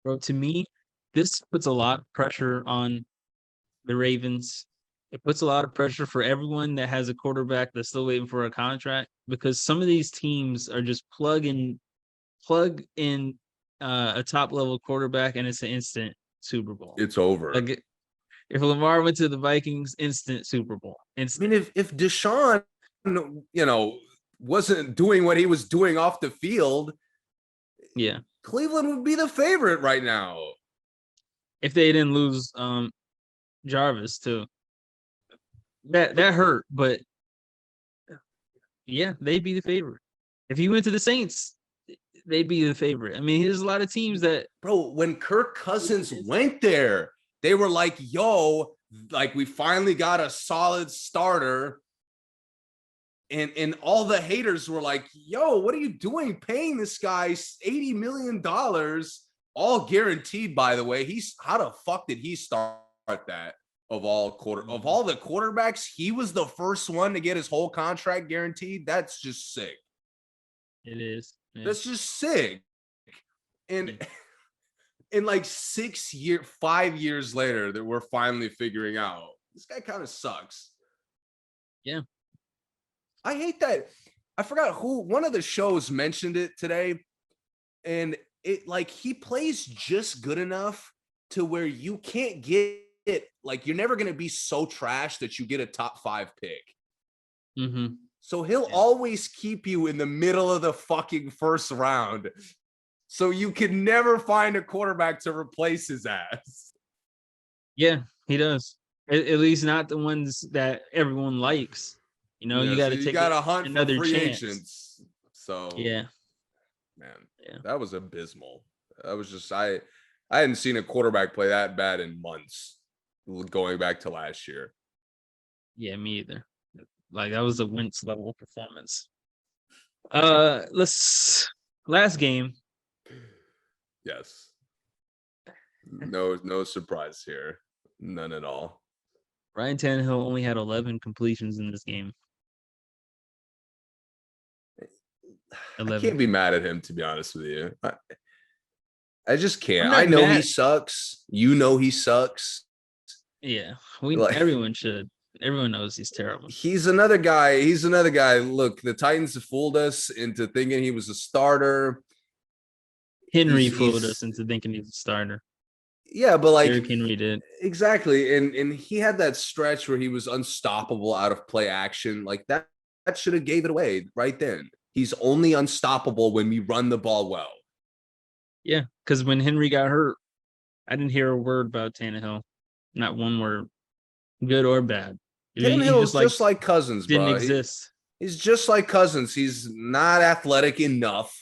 Bro, to me, this puts a lot of pressure on the Ravens. It puts a lot of pressure for everyone that has a quarterback that's still waiting for a contract, because some of these teams are just plug in a top level quarterback and it's an instant Super Bowl. It's over. Like, if Lamar went to the Vikings, instant Super Bowl. Instant. I mean, if Deshaun, wasn't doing what he was doing off the field, yeah, Cleveland would be the favorite right now. If they didn't lose Jarvis too. That hurt, but yeah, they'd be the favorite. If he went to the Saints, they'd be the favorite. I mean, there's a lot of teams that, bro, when Kirk Cousins went there, they were like, yo, like, we finally got a solid starter. And all the haters were like, yo, what are you doing paying this guy $80 million, all guaranteed, by the way? How the fuck did he start that? Of all the quarterbacks, he was the first one to get his whole contract guaranteed. That's just sick. It is. Yeah. That's just sick. And in like 5 years later, that we're finally figuring out this guy kind of sucks. Yeah. I hate that. I forgot one of the shows mentioned it today. And it, like, he plays just good enough to where you can't get it. Like, you're never going to be so trash that you get a top 5 pick. Mm-hmm. So he'll always keep you in the middle of the fucking first round. So you can never find a quarterback to replace his ass. Yeah, he does. At least not the ones that everyone likes. You got to take a hunt another for free chance. agents. So yeah, man, that was abysmal. That was just I hadn't seen a quarterback play that bad in months. going back to last year. Yeah, me either. Like that was a Wentz level performance. Last game. Yes. No surprise here. None at all. Ryan Tannehill only had 11 completions in this game. I 11. can't be mad at him, to be honest with you. I just can't. I'm not I know he mad. sucks. You know he sucks. Yeah, Like, everyone should. Everyone knows he's terrible. he's another guy. He's another guy. Look, the Titans fooled us into thinking he was a starter. Henry fooled us into thinking he's a starter. Yeah, but like Derrick Henry did. exactly, and he had that stretch where he was unstoppable out of play action. Like that should have gave it away right then. He's only unstoppable when we run the ball well. Yeah, because when Henry got hurt, I didn't hear a word about Tannehill. Not one word, good or bad. Tannehill's just like Cousins, didn't bro. exist. He's just like Cousins. He's not athletic enough,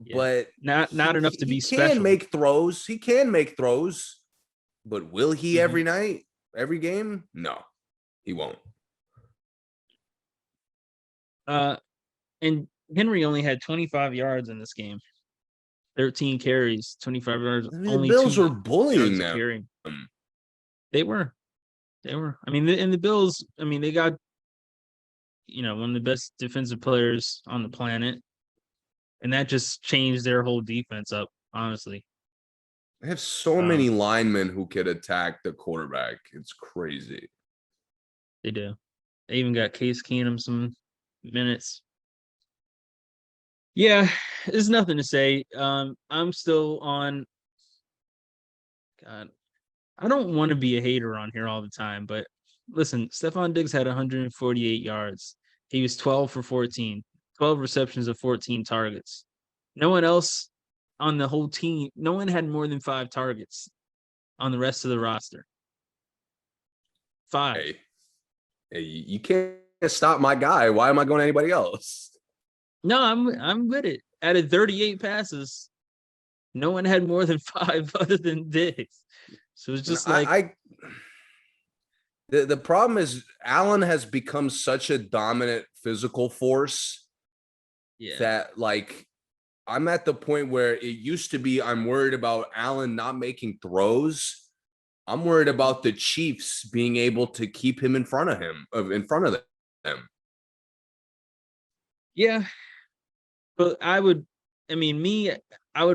Yeah. but not enough to be special. He can make throws. He can make throws, but will he Mhm. every night, every game? No, he won't. And Henry only had 25 yards in this game. 13 carries, 25 yards. I mean, only the Bills 2 were bullying yards them. They were. I mean, and the Bills, I mean, they got, one of the best defensive players on the planet. And that just changed their whole defense up, honestly. They have so many linemen who could attack the quarterback. It's crazy. They do. They even got Case Keenum some minutes. Yeah, there's nothing to say. I'm still on. God, I don't want to be a hater on here all the time, but listen, Stephon Diggs had 148 yards. He was 12 for 14, 12 receptions of 14 targets. No one else on the whole team, no one had more than 5 targets on the rest of the roster. 5. Hey, you can't stop my guy. Why am I going to anybody else? No, I'm with it. Out of 38 passes, no one had more than 5 other than Diggs. So it's just the problem is Allen has become such a dominant physical force that like I'm at the point where it used to be I'm worried about Allen not making throws. I'm worried about the Chiefs being able to keep him in front of them. Yeah. But I would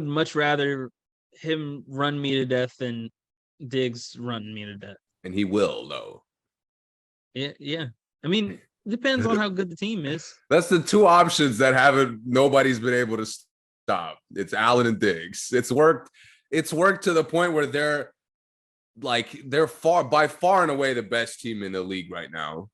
much rather him run me to death than Diggs run me to death. And he will, though. Yeah. I mean, it depends on how good the team is. That's the 2 options that nobody's been able to stop. It's Allen and Diggs. It's worked to the point where they're by far and away the best team in the league right now.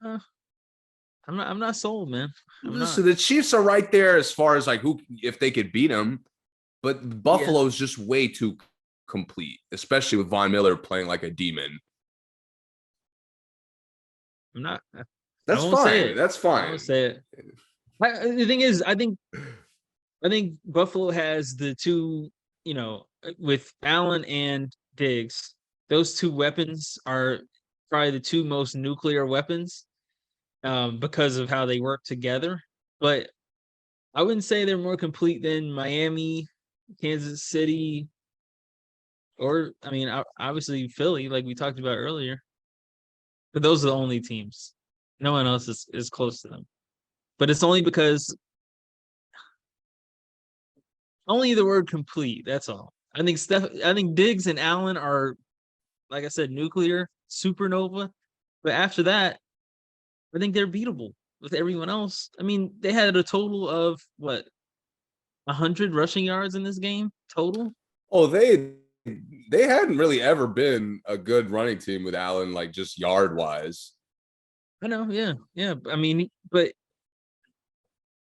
I'm not sold, man. Listen, the Chiefs are right there as far as like if they could beat them, but Buffalo's just way too complete, especially with Von Miller playing like a demon. I'm not. That's fine. That's fine. I won't say it. The thing is, I think Buffalo has the 2, with Allen and Diggs. Those 2 weapons are probably the 2 most nuclear weapons because of how they work together. But I wouldn't say they're more complete than Miami, Kansas City, or, obviously Philly, like we talked about earlier. But those are the only teams. No one else is close to them. But it's only because only the word complete. That's all. I think Diggs and Allen are, like I said, nuclear, supernova. But after that, I think they're beatable with everyone else. I mean, they had a total of 100 rushing yards in this game total. Oh, they hadn't really ever been a good running team with Allen, like just yard wise. I know, yeah. I mean, but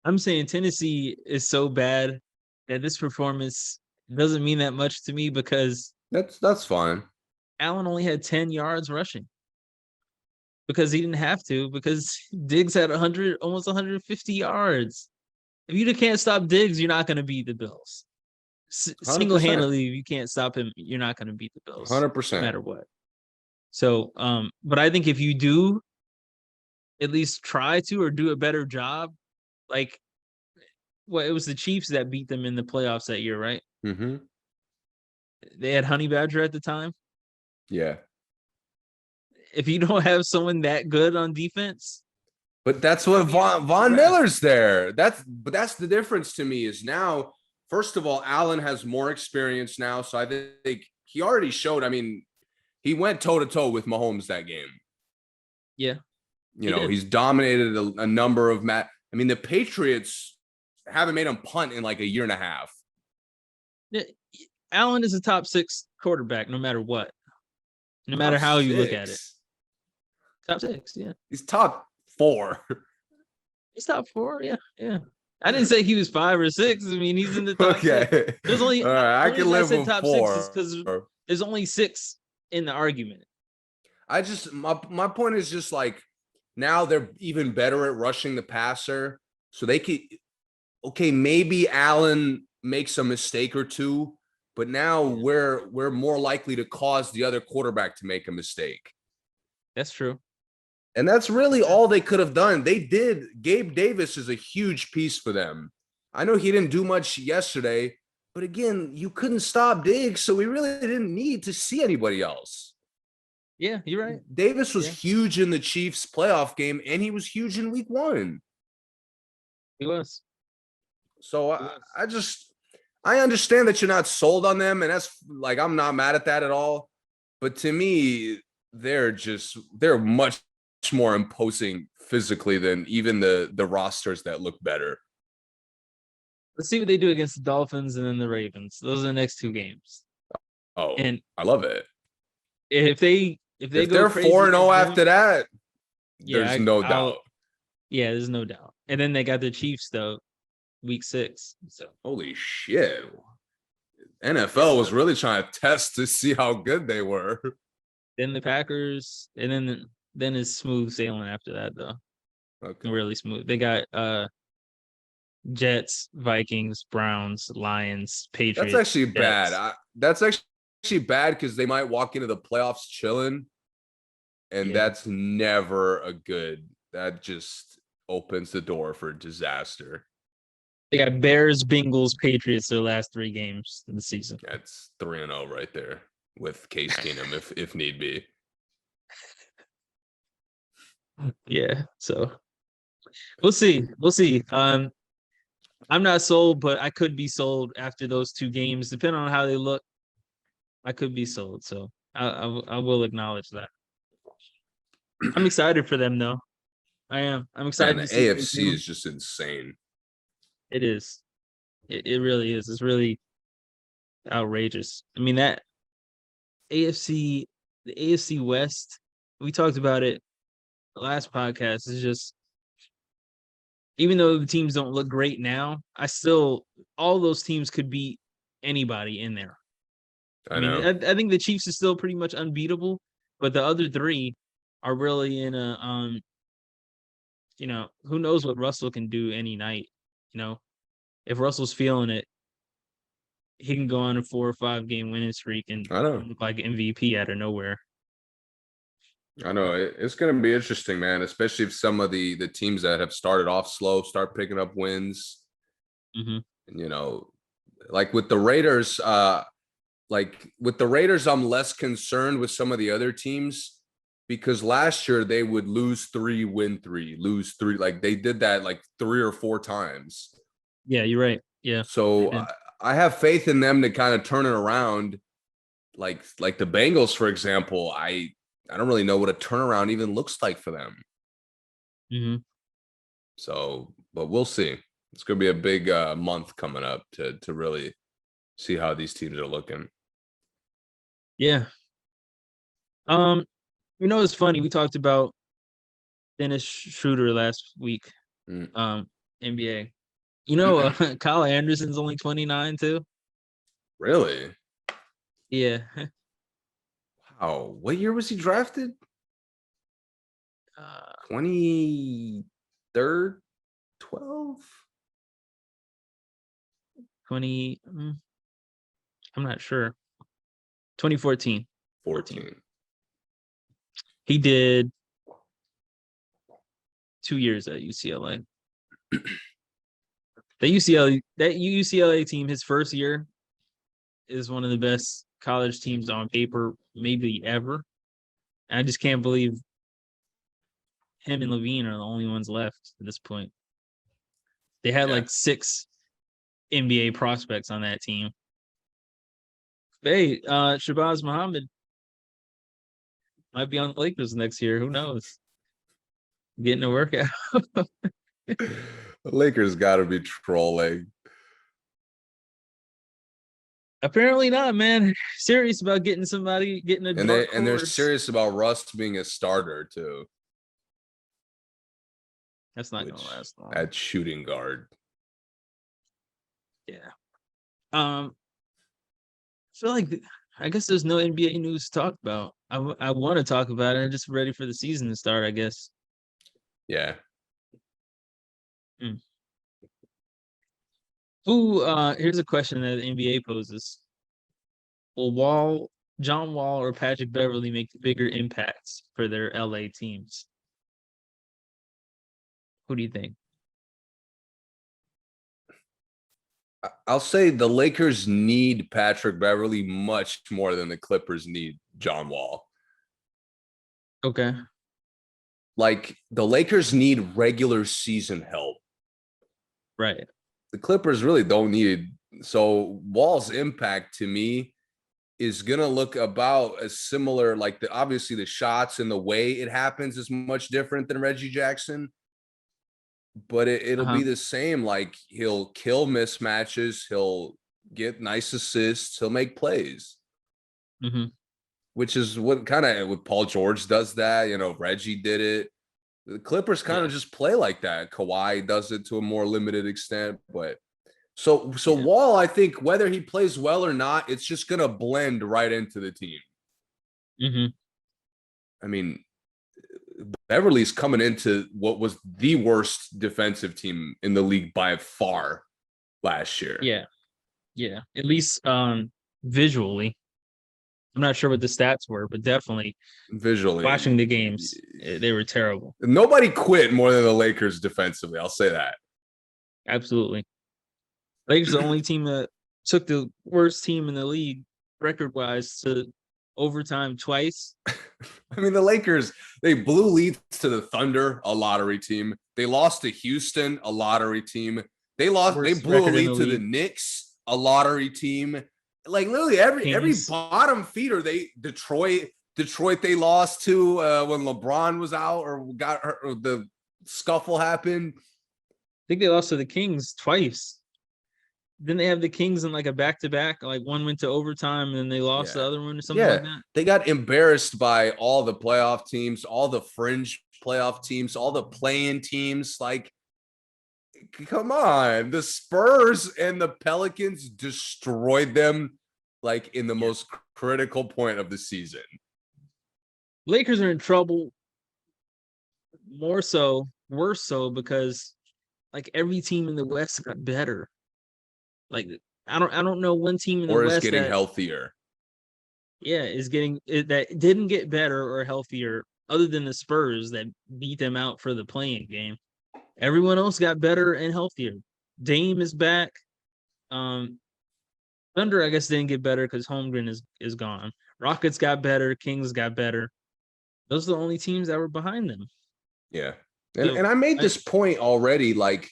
I'm saying Tennessee is so bad that this performance doesn't mean that much to me because that's fine. Allen only had 10 yards rushing because he didn't have to, because Diggs had almost 150 yards. If you can't stop Diggs, you're not going to beat the Bills. single-handedly, if you can't stop him, you're not going to beat the Bills, no 100%. matter what. So, but I think if you do at least try to or do a better job, like, well, it was the Chiefs that beat them in the playoffs that year, right? Mm-hmm. They had Honey Badger at the time. Yeah. If you don't have someone that good on defense, But that's what Von Miller's there. That's the difference to me is now, first of all, Allen has more experience now. So I think he already showed. I mean, he went toe-to-toe with Mahomes that game. Yeah. He's dominated a number of I mean, the Patriots haven't made him punt in like a year and a half. Allen is a top 6 quarterback, no matter what. No matter how you look at it. Top 6, yeah. He's top 4. He's top 4, yeah. I didn't say he was 5 or 6. I mean, he's in the top 6. There's only all right, I can live with top 4 because there's only 6 in the argument. I just my point is just like now they're even better at rushing the passer, so they could. Okay, maybe Allen makes a mistake or two, but now we're more likely to cause the other quarterback to make a mistake. That's true. And that's really all they could have done. They did. Gabe Davis is a huge piece for them. I know he didn't do much yesterday, but again, you couldn't stop Diggs, so we really didn't need to see anybody else. Yeah, you're right. Davis was huge in the Chiefs playoff game, and he was huge in week 1. He was. So I understand that you're not sold on them, and that's like, I'm not mad at that at all. But to me, they're much more imposing physically than even the rosters that look better. Let's see what they do against the Dolphins and then the Ravens. Those are the next 2 games. Oh, and I love it. If they're 4-0 after that, there's no doubt. Yeah, there's no doubt. And then they got the Chiefs though, week 6. So holy shit. NFL was really trying to test to see how good they were. Then the Packers, and then it's smooth sailing after that though. Okay. Really smooth. They got Jets, Vikings, Browns, Lions, Patriots. That's actually bad. That's actually bad because they might walk into the playoffs chilling, and that's never a good. That just opens the door for disaster. They got Bears, Bengals, Patriots their last 3 games in the season. That's 3-0 right there with Case Keenum if need be. Yeah, so we'll see. I'm not sold, but I could be sold after those 2 games, depending on how they look. I could be sold, so I will acknowledge that. I'm excited for them, though. I am. I'm excited. Man, the AFC is just insane. It is. It really is. It's really outrageous. I mean, that the AFC West, we talked about it the last podcast, is just, even though the teams don't look great now, all those teams could beat anybody in there. I mean, I think the Chiefs is still pretty much unbeatable, but the other 3 are really in a, who knows what Russell can do any night. If Russell's feeling it, he can go on a 4 or 5 game winning streak and look like MVP out of nowhere. I know it's going to be interesting, man, especially if some of the teams that have started off slow start picking up wins. Mm-hmm. And, like with the Raiders, I'm less concerned with some of the other teams because last year they would lose 3, win 3, lose 3. Like they did that like 3 or 4 times. Yeah, you're right. Yeah. So I have faith in them to kind of turn it around. Like the Bengals, for example, I don't really know what a turnaround even looks like for them. Mm-hmm. So, but we'll see. It's going to be a big month coming up to really see how these teams are looking. Yeah. It's funny. We talked about Dennis Schroeder last week. NBA. Kyle Anderson's only 29 too. Really? Yeah. Wow. What year was he drafted? 23rd, 12? 20. I'm not sure. 2014. 14. He did 2 years at UCLA. That UCLA team, his first year, is one of the best college teams on paper, maybe ever. I just can't believe him and Levine are the only ones left at this point. They had like 6 NBA prospects on that team. Hey, Shabazz Muhammad might be on the Lakers next year. Who knows? Getting a workout. The Lakers got to be trolling. Apparently not, man. Serious about getting a dark and they're horse. serious about Russ being a starter too. That's not gonna last long. At shooting guard. Yeah. I feel like I guess there's no NBA news to talk about. I want to talk about it. I'm just ready for the season to start, I guess. Yeah. Here's a question that the NBA poses. Will John Wall or Patrick Beverley make bigger impacts for their LA teams? Who do you think? I'll say the Lakers need Patrick Beverley much more than the Clippers need John Wall. Okay. Like, the Lakers need regular season help. Right. The Clippers really don't need it. So Wall's impact to me is going to look about as similar. Like, obviously the shots and the way it happens is much different than Reggie Jackson. But it'll be the same. Like, he'll kill mismatches. He'll get nice assists. He'll make plays. Mm-hmm. Which is what kind of with Paul George does that. You know, Reggie did it. The Clippers kind of just play like that. Kawhi does it to a more limited extent. But so Wall, I think whether he plays well or not, it's just going to blend right into the team. Mm-hmm. I mean, Beverly's coming into what was the worst defensive team in the league by far last year. Yeah. Yeah. At least visually. I'm not sure what the stats were, but definitely visually watching the games, they were terrible. Nobody quit more than the Lakers defensively. I'll say that. Absolutely. Lakers are the only team that took the worst team in the league record-wise to overtime twice. I mean, the Lakers, they blew leads to the Thunder, a lottery team. They lost to Houston, a lottery team. They blew a lead to the Knicks, a lottery team. Like, literally every bottom feeder, Detroit they lost to when LeBron was out or got hurt, or the scuffle happened. I think they lost to the Kings twice. Then they have the Kings in like a back-to-back. Like, one went to overtime and then they lost the other one or something like that. They got embarrassed by all the playoff teams, all the fringe playoff teams, all the play-in teams. Like, come on. The Spurs and the Pelicans destroyed them like in the most critical point of the season. Lakers are in trouble worse so because like every team in the West got better. Like, I don't know one team in the West getting healthier. Yeah, that didn't get better or healthier other than the Spurs that beat them out for the playing game. Everyone else got better and healthier. Dame is back. Thunder, I guess, didn't get better because Holmgren is gone. Rockets got better. Kings got better. Those are the only teams that were behind them. Yeah. And I made this point already. Like,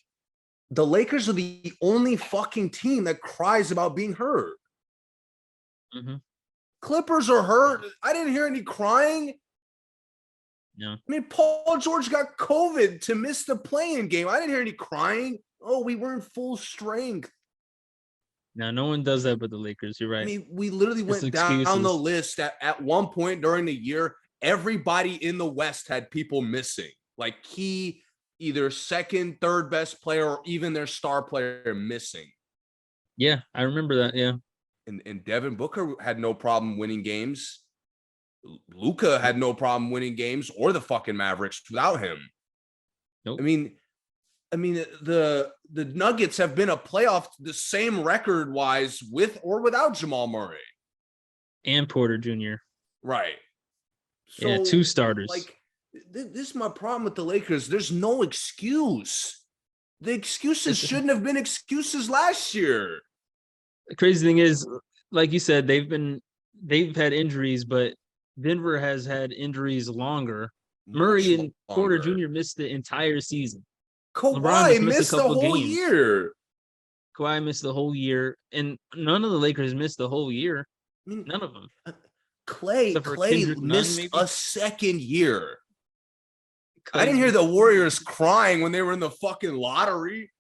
the Lakers are the only fucking team that cries about being hurt. Mm-hmm. Clippers are hurt. I didn't hear any crying. No. I mean, Paul George got COVID to miss the play-in game. I didn't hear any crying. Oh, we weren't full strength. Now, no one does that but the Lakers. You're right. I mean, we literally went down the list at one point during the year. Everybody in the West had people missing. Like, key, either second, third best player, or even their star player missing. Yeah, I remember that. Yeah. And Devin Booker had no problem winning games. Luka had no problem winning games, or the fucking Mavericks without him. Nope. I mean, I mean, the Nuggets have been a playoff the same record wise with or without Jamal Murray. And Porter Jr. Right. So, Yeah, 2 starters. like, this is my problem with the Lakers. There's no excuse. The excuses shouldn't have been excuses last year. The crazy thing is, like you said, they've had injuries, but Denver has had injuries longer. Murray and Porter Jr. missed the entire season. LeBron just Kawhi missed the whole games. year. Kawhi missed the whole year, and none of the Lakers missed the whole year. I mean, none of them. Clay missed Nunn, a second year. Clay, I didn't hear the Warriors crying when they were in the fucking lottery.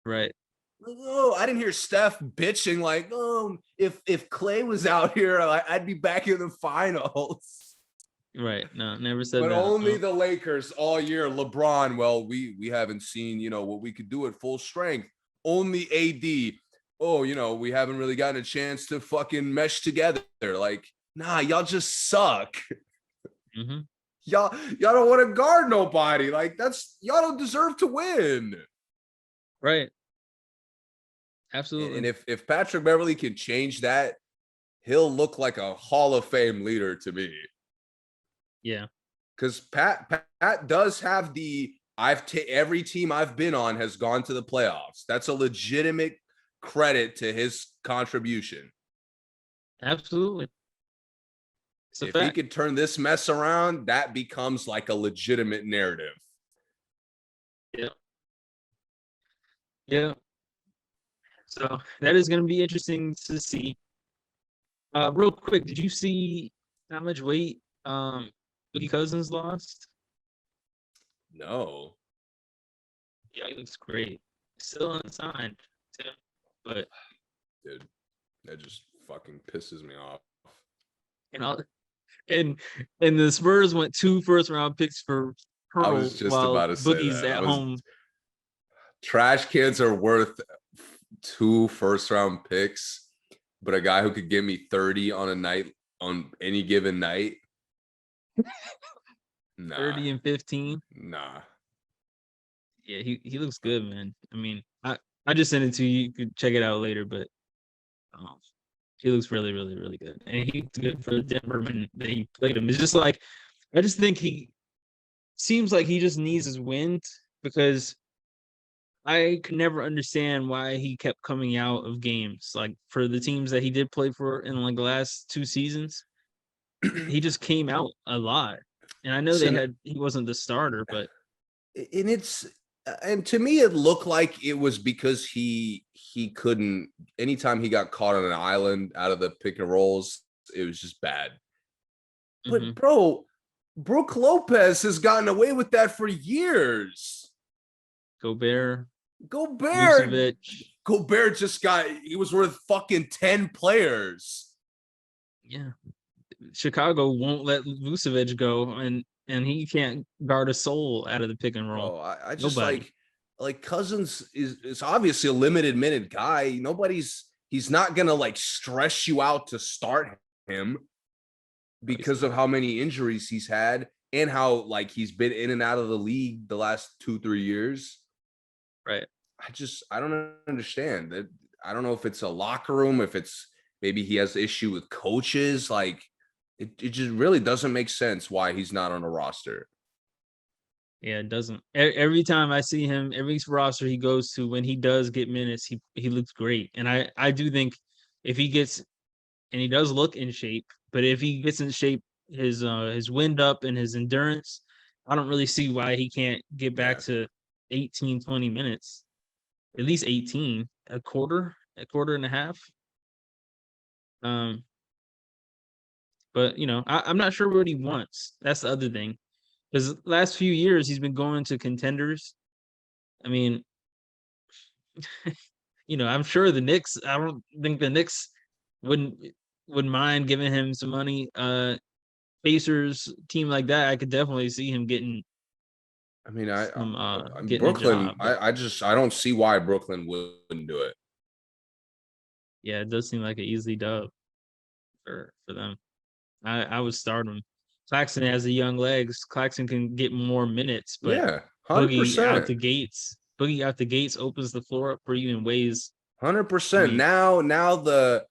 Right. Oh, I didn't hear Steph bitching like, oh, if Clay was out here, I'd be back in the finals. Right. No, never said but that. But only the Lakers all year. LeBron, well, we haven't seen, what we could do at full strength. Only AD. Oh, we haven't really gotten a chance to fucking mesh together. Like, nah, y'all just suck. Mm-hmm. Y'all don't want to guard nobody. Like, y'all don't deserve to win. Right. Absolutely. And if Patrick Beverley can change that, he'll look like a Hall of Fame leader to me. Yeah. Because Pat does have every team I've been on has gone to the playoffs. That's a legitimate credit to his contribution. Absolutely. If he could turn this mess around, that becomes like a legitimate narrative. Yeah. Yeah. So that is going to be interesting to see. Real quick, did you see how much weight Cousins lost? No. Yeah, he looks great. Still unsigned, too. But dude, that just fucking pisses me off. And the Spurs went 2 first-round picks for Pearl. I was just about to say Boogie's that. at home. Trash cans are worth 2 first-round picks, but a guy who could give me 30 on any given night. Nah. 30 and 15. Nah. Yeah, he looks good, man. I mean, I just sent it to you. You could check it out later, but he looks really, really, really good. And he's good for Denver when they played him. It's just like, I just think he seems like he just needs his wind, because I could never understand why he kept coming out of games. Like, for the teams that he did play for in like the last 2 seasons, he just came out a lot. And I know he wasn't the starter, but and to me it looked like it was because he couldn't, anytime he got caught on an island out of the pick and rolls, it was just bad. But bro, Brook Lopez has gotten away with that for years. Gobert just he was worth fucking 10 players. Yeah. Chicago won't let Vucevic go, and he can't guard a soul out of the pick and roll. Oh, I just like Cousins is obviously a limited minute guy. He's not gonna like stress you out to start him because of how many injuries he's had and how like he's been in and out of the league the last 2-3 years. Right. I don't understand that. I don't know if it's a locker room, if it's maybe he has issue with coaches. Like, it just really doesn't make sense why he's not on a roster. Yeah, it doesn't. Every time I see him, every roster he goes to, when he does get minutes, he looks great. And I do think if he gets, and he does look in shape, but if he gets in shape, his wind up and his endurance, I don't really see why he can't get back to 18, 20 minutes. At least 18, a quarter and a half. But I'm not sure what he wants. That's the other thing. Because last few years he's been going to contenders. I mean, I'm sure the Knicks. I don't think the Knicks wouldn't mind giving him some money. Pacers, team like that, I could definitely see him getting. I mean, Brooklyn. I don't see why Brooklyn wouldn't do it. Yeah, it does seem like an easy dub for them. I would start him. Claxton has the young legs. Claxton can get more minutes, but Boogie out 100%. the gates. Boogie out the gates opens the floor up for you in ways. 100%. Now the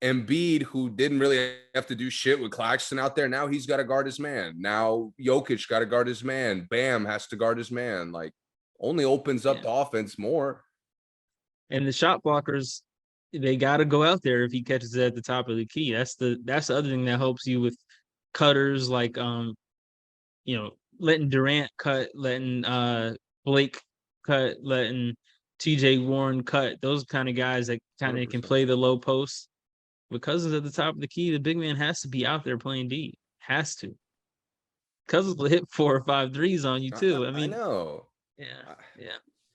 Embiid, who didn't really have to do shit with Claxton out there, now he's got to guard his man. Now Jokic got to guard his man. Bam has to guard his man. Like, only opens up the offense more. And the shot blockers, they got to go out there if he catches it at the top of the key. That's the other thing that helps you with cutters like letting Durant cut, letting Blake cut, letting TJ Warren cut. Those kind of guys that kind of can play the low post. Because it's at the top of the key, the big man has to be out there playing D. Has to. Cousins will hit 4 or 5 threes on you too. I know. Yeah.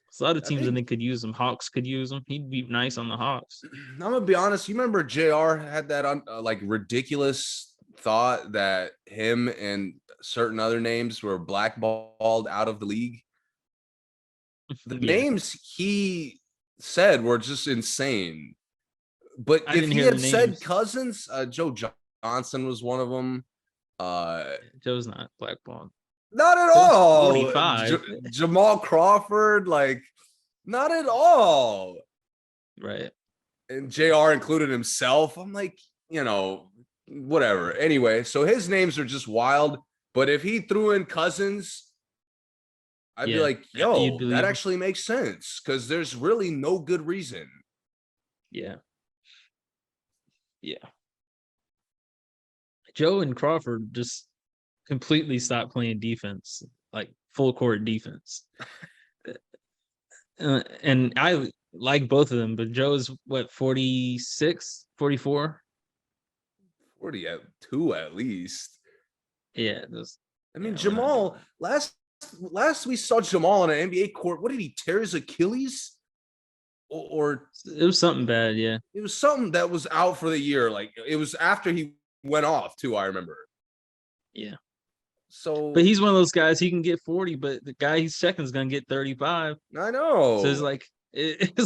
So a lot of teams I think could use him. Hawks could use him. He'd be nice on the Hawks. I'm gonna be honest. You remember JR had that ridiculous thought that him and certain other names were blackballed out of the league. The names he said were just insane. But if he had said Cousins, Joe Johnson was one of them. Joe's not blackballed. Not at all. Jamal Crawford, not at all. Right. And JR included himself. I'm like, whatever. Anyway, so his names are just wild. But if he threw in Cousins, I'd be like, yo, that actually makes sense because there's really no good reason. Yeah. Joe and Crawford just completely stopped playing defense, like full court defense. And I like both of them, but Joe's 46, 44? 42 at least. Yeah. Jamal, last we saw Jamal on an NBA court, what did he tear his Achilles? Or it was something bad, yeah. It was something that was out for the year. Like, it was after he went off too, I remember. Yeah. So, but he's one of those guys. He can get 40, but the guy he's checking is gonna get 35. I know. So it's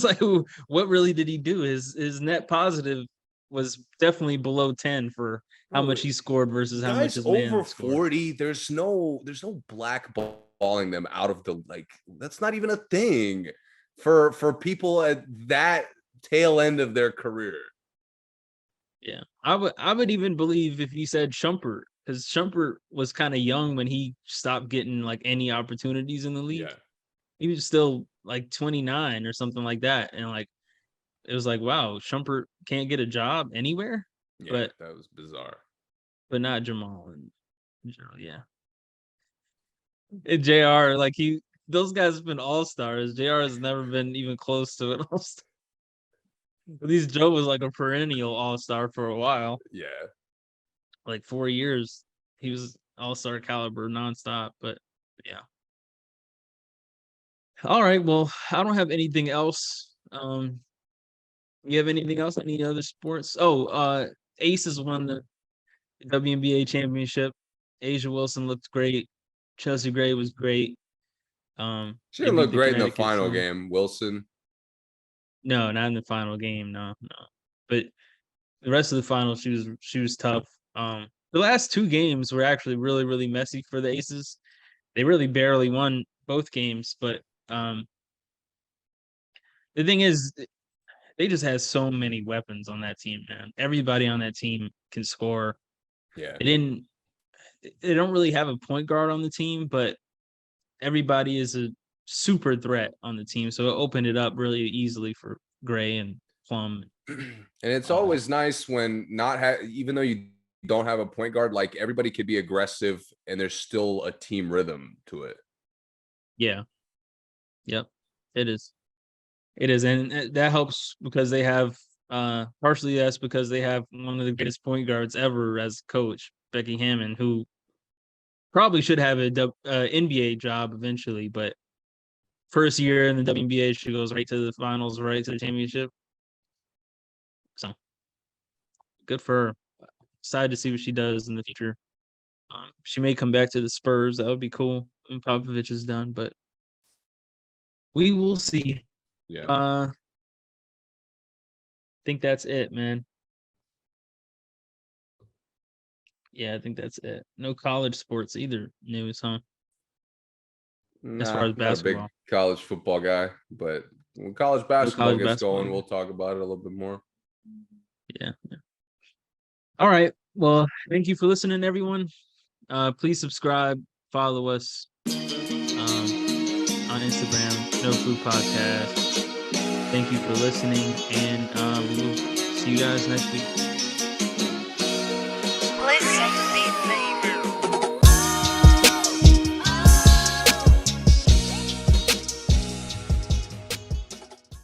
like, what really did he do? His net positive was definitely below 10 for how much he scored versus how much his man over scored. 40. There's no blackballing them out of the that's not even a thing for people at that tail end of their career. Yeah, I would even believe if you said Shumpert, because Shumpert was kind of young when he stopped getting any opportunities in the league. Yeah. He was still 29 or something like that, and it was wow, Shumpert can't get a job anywhere. Yeah, but that was bizarre. But not Jamal and yeah. And JR, those guys have been all-stars. JR has never been even close to an all-star. At least Joe was a perennial all-star for a while. Yeah. 4 years. He was all-star caliber nonstop, but yeah. All right, well, I don't have anything else. You have anything else? Any other sports? Aces won the WNBA championship. Asia Wilson looked great. Chelsea Gray was great. She didn't look great in the final game, Wilson. No, not in the final game. No. But the rest of the final, she was tough. The last 2 games were actually really, really messy for the Aces. They really barely won both games, but the thing is, they just had so many weapons on that team, man. Everybody on that team can score. Yeah. They don't really have a point guard on the team, but everybody is a super threat on the team. So it opened it up really easily for Gray and Plum. And it's always nice when even though you don't have a point guard, everybody could be aggressive and there's still a team rhythm to it. Yeah. Yep. It is. And that helps because they have partially that's because they have one of the greatest point guards ever as coach, Becky Hammond, who probably should have a NBA job eventually, but first year in the WNBA, she goes right to the finals, right to the championship. So good for her. Excited to see what she does in the future. She may come back to the Spurs. That would be cool when Popovich is done, but we will see. Yeah. I think that's it, man. Yeah, I think that's it. No college sports either news, huh? as far as Not a big basketball. college football guy, but when college No basketball college gets basketball. going, we'll talk about it a little bit more. Yeah. All right. Well, thank you for listening, everyone. Please subscribe, follow us on Instagram, No Food Podcast. Thank you for listening, and we will see you guys next week.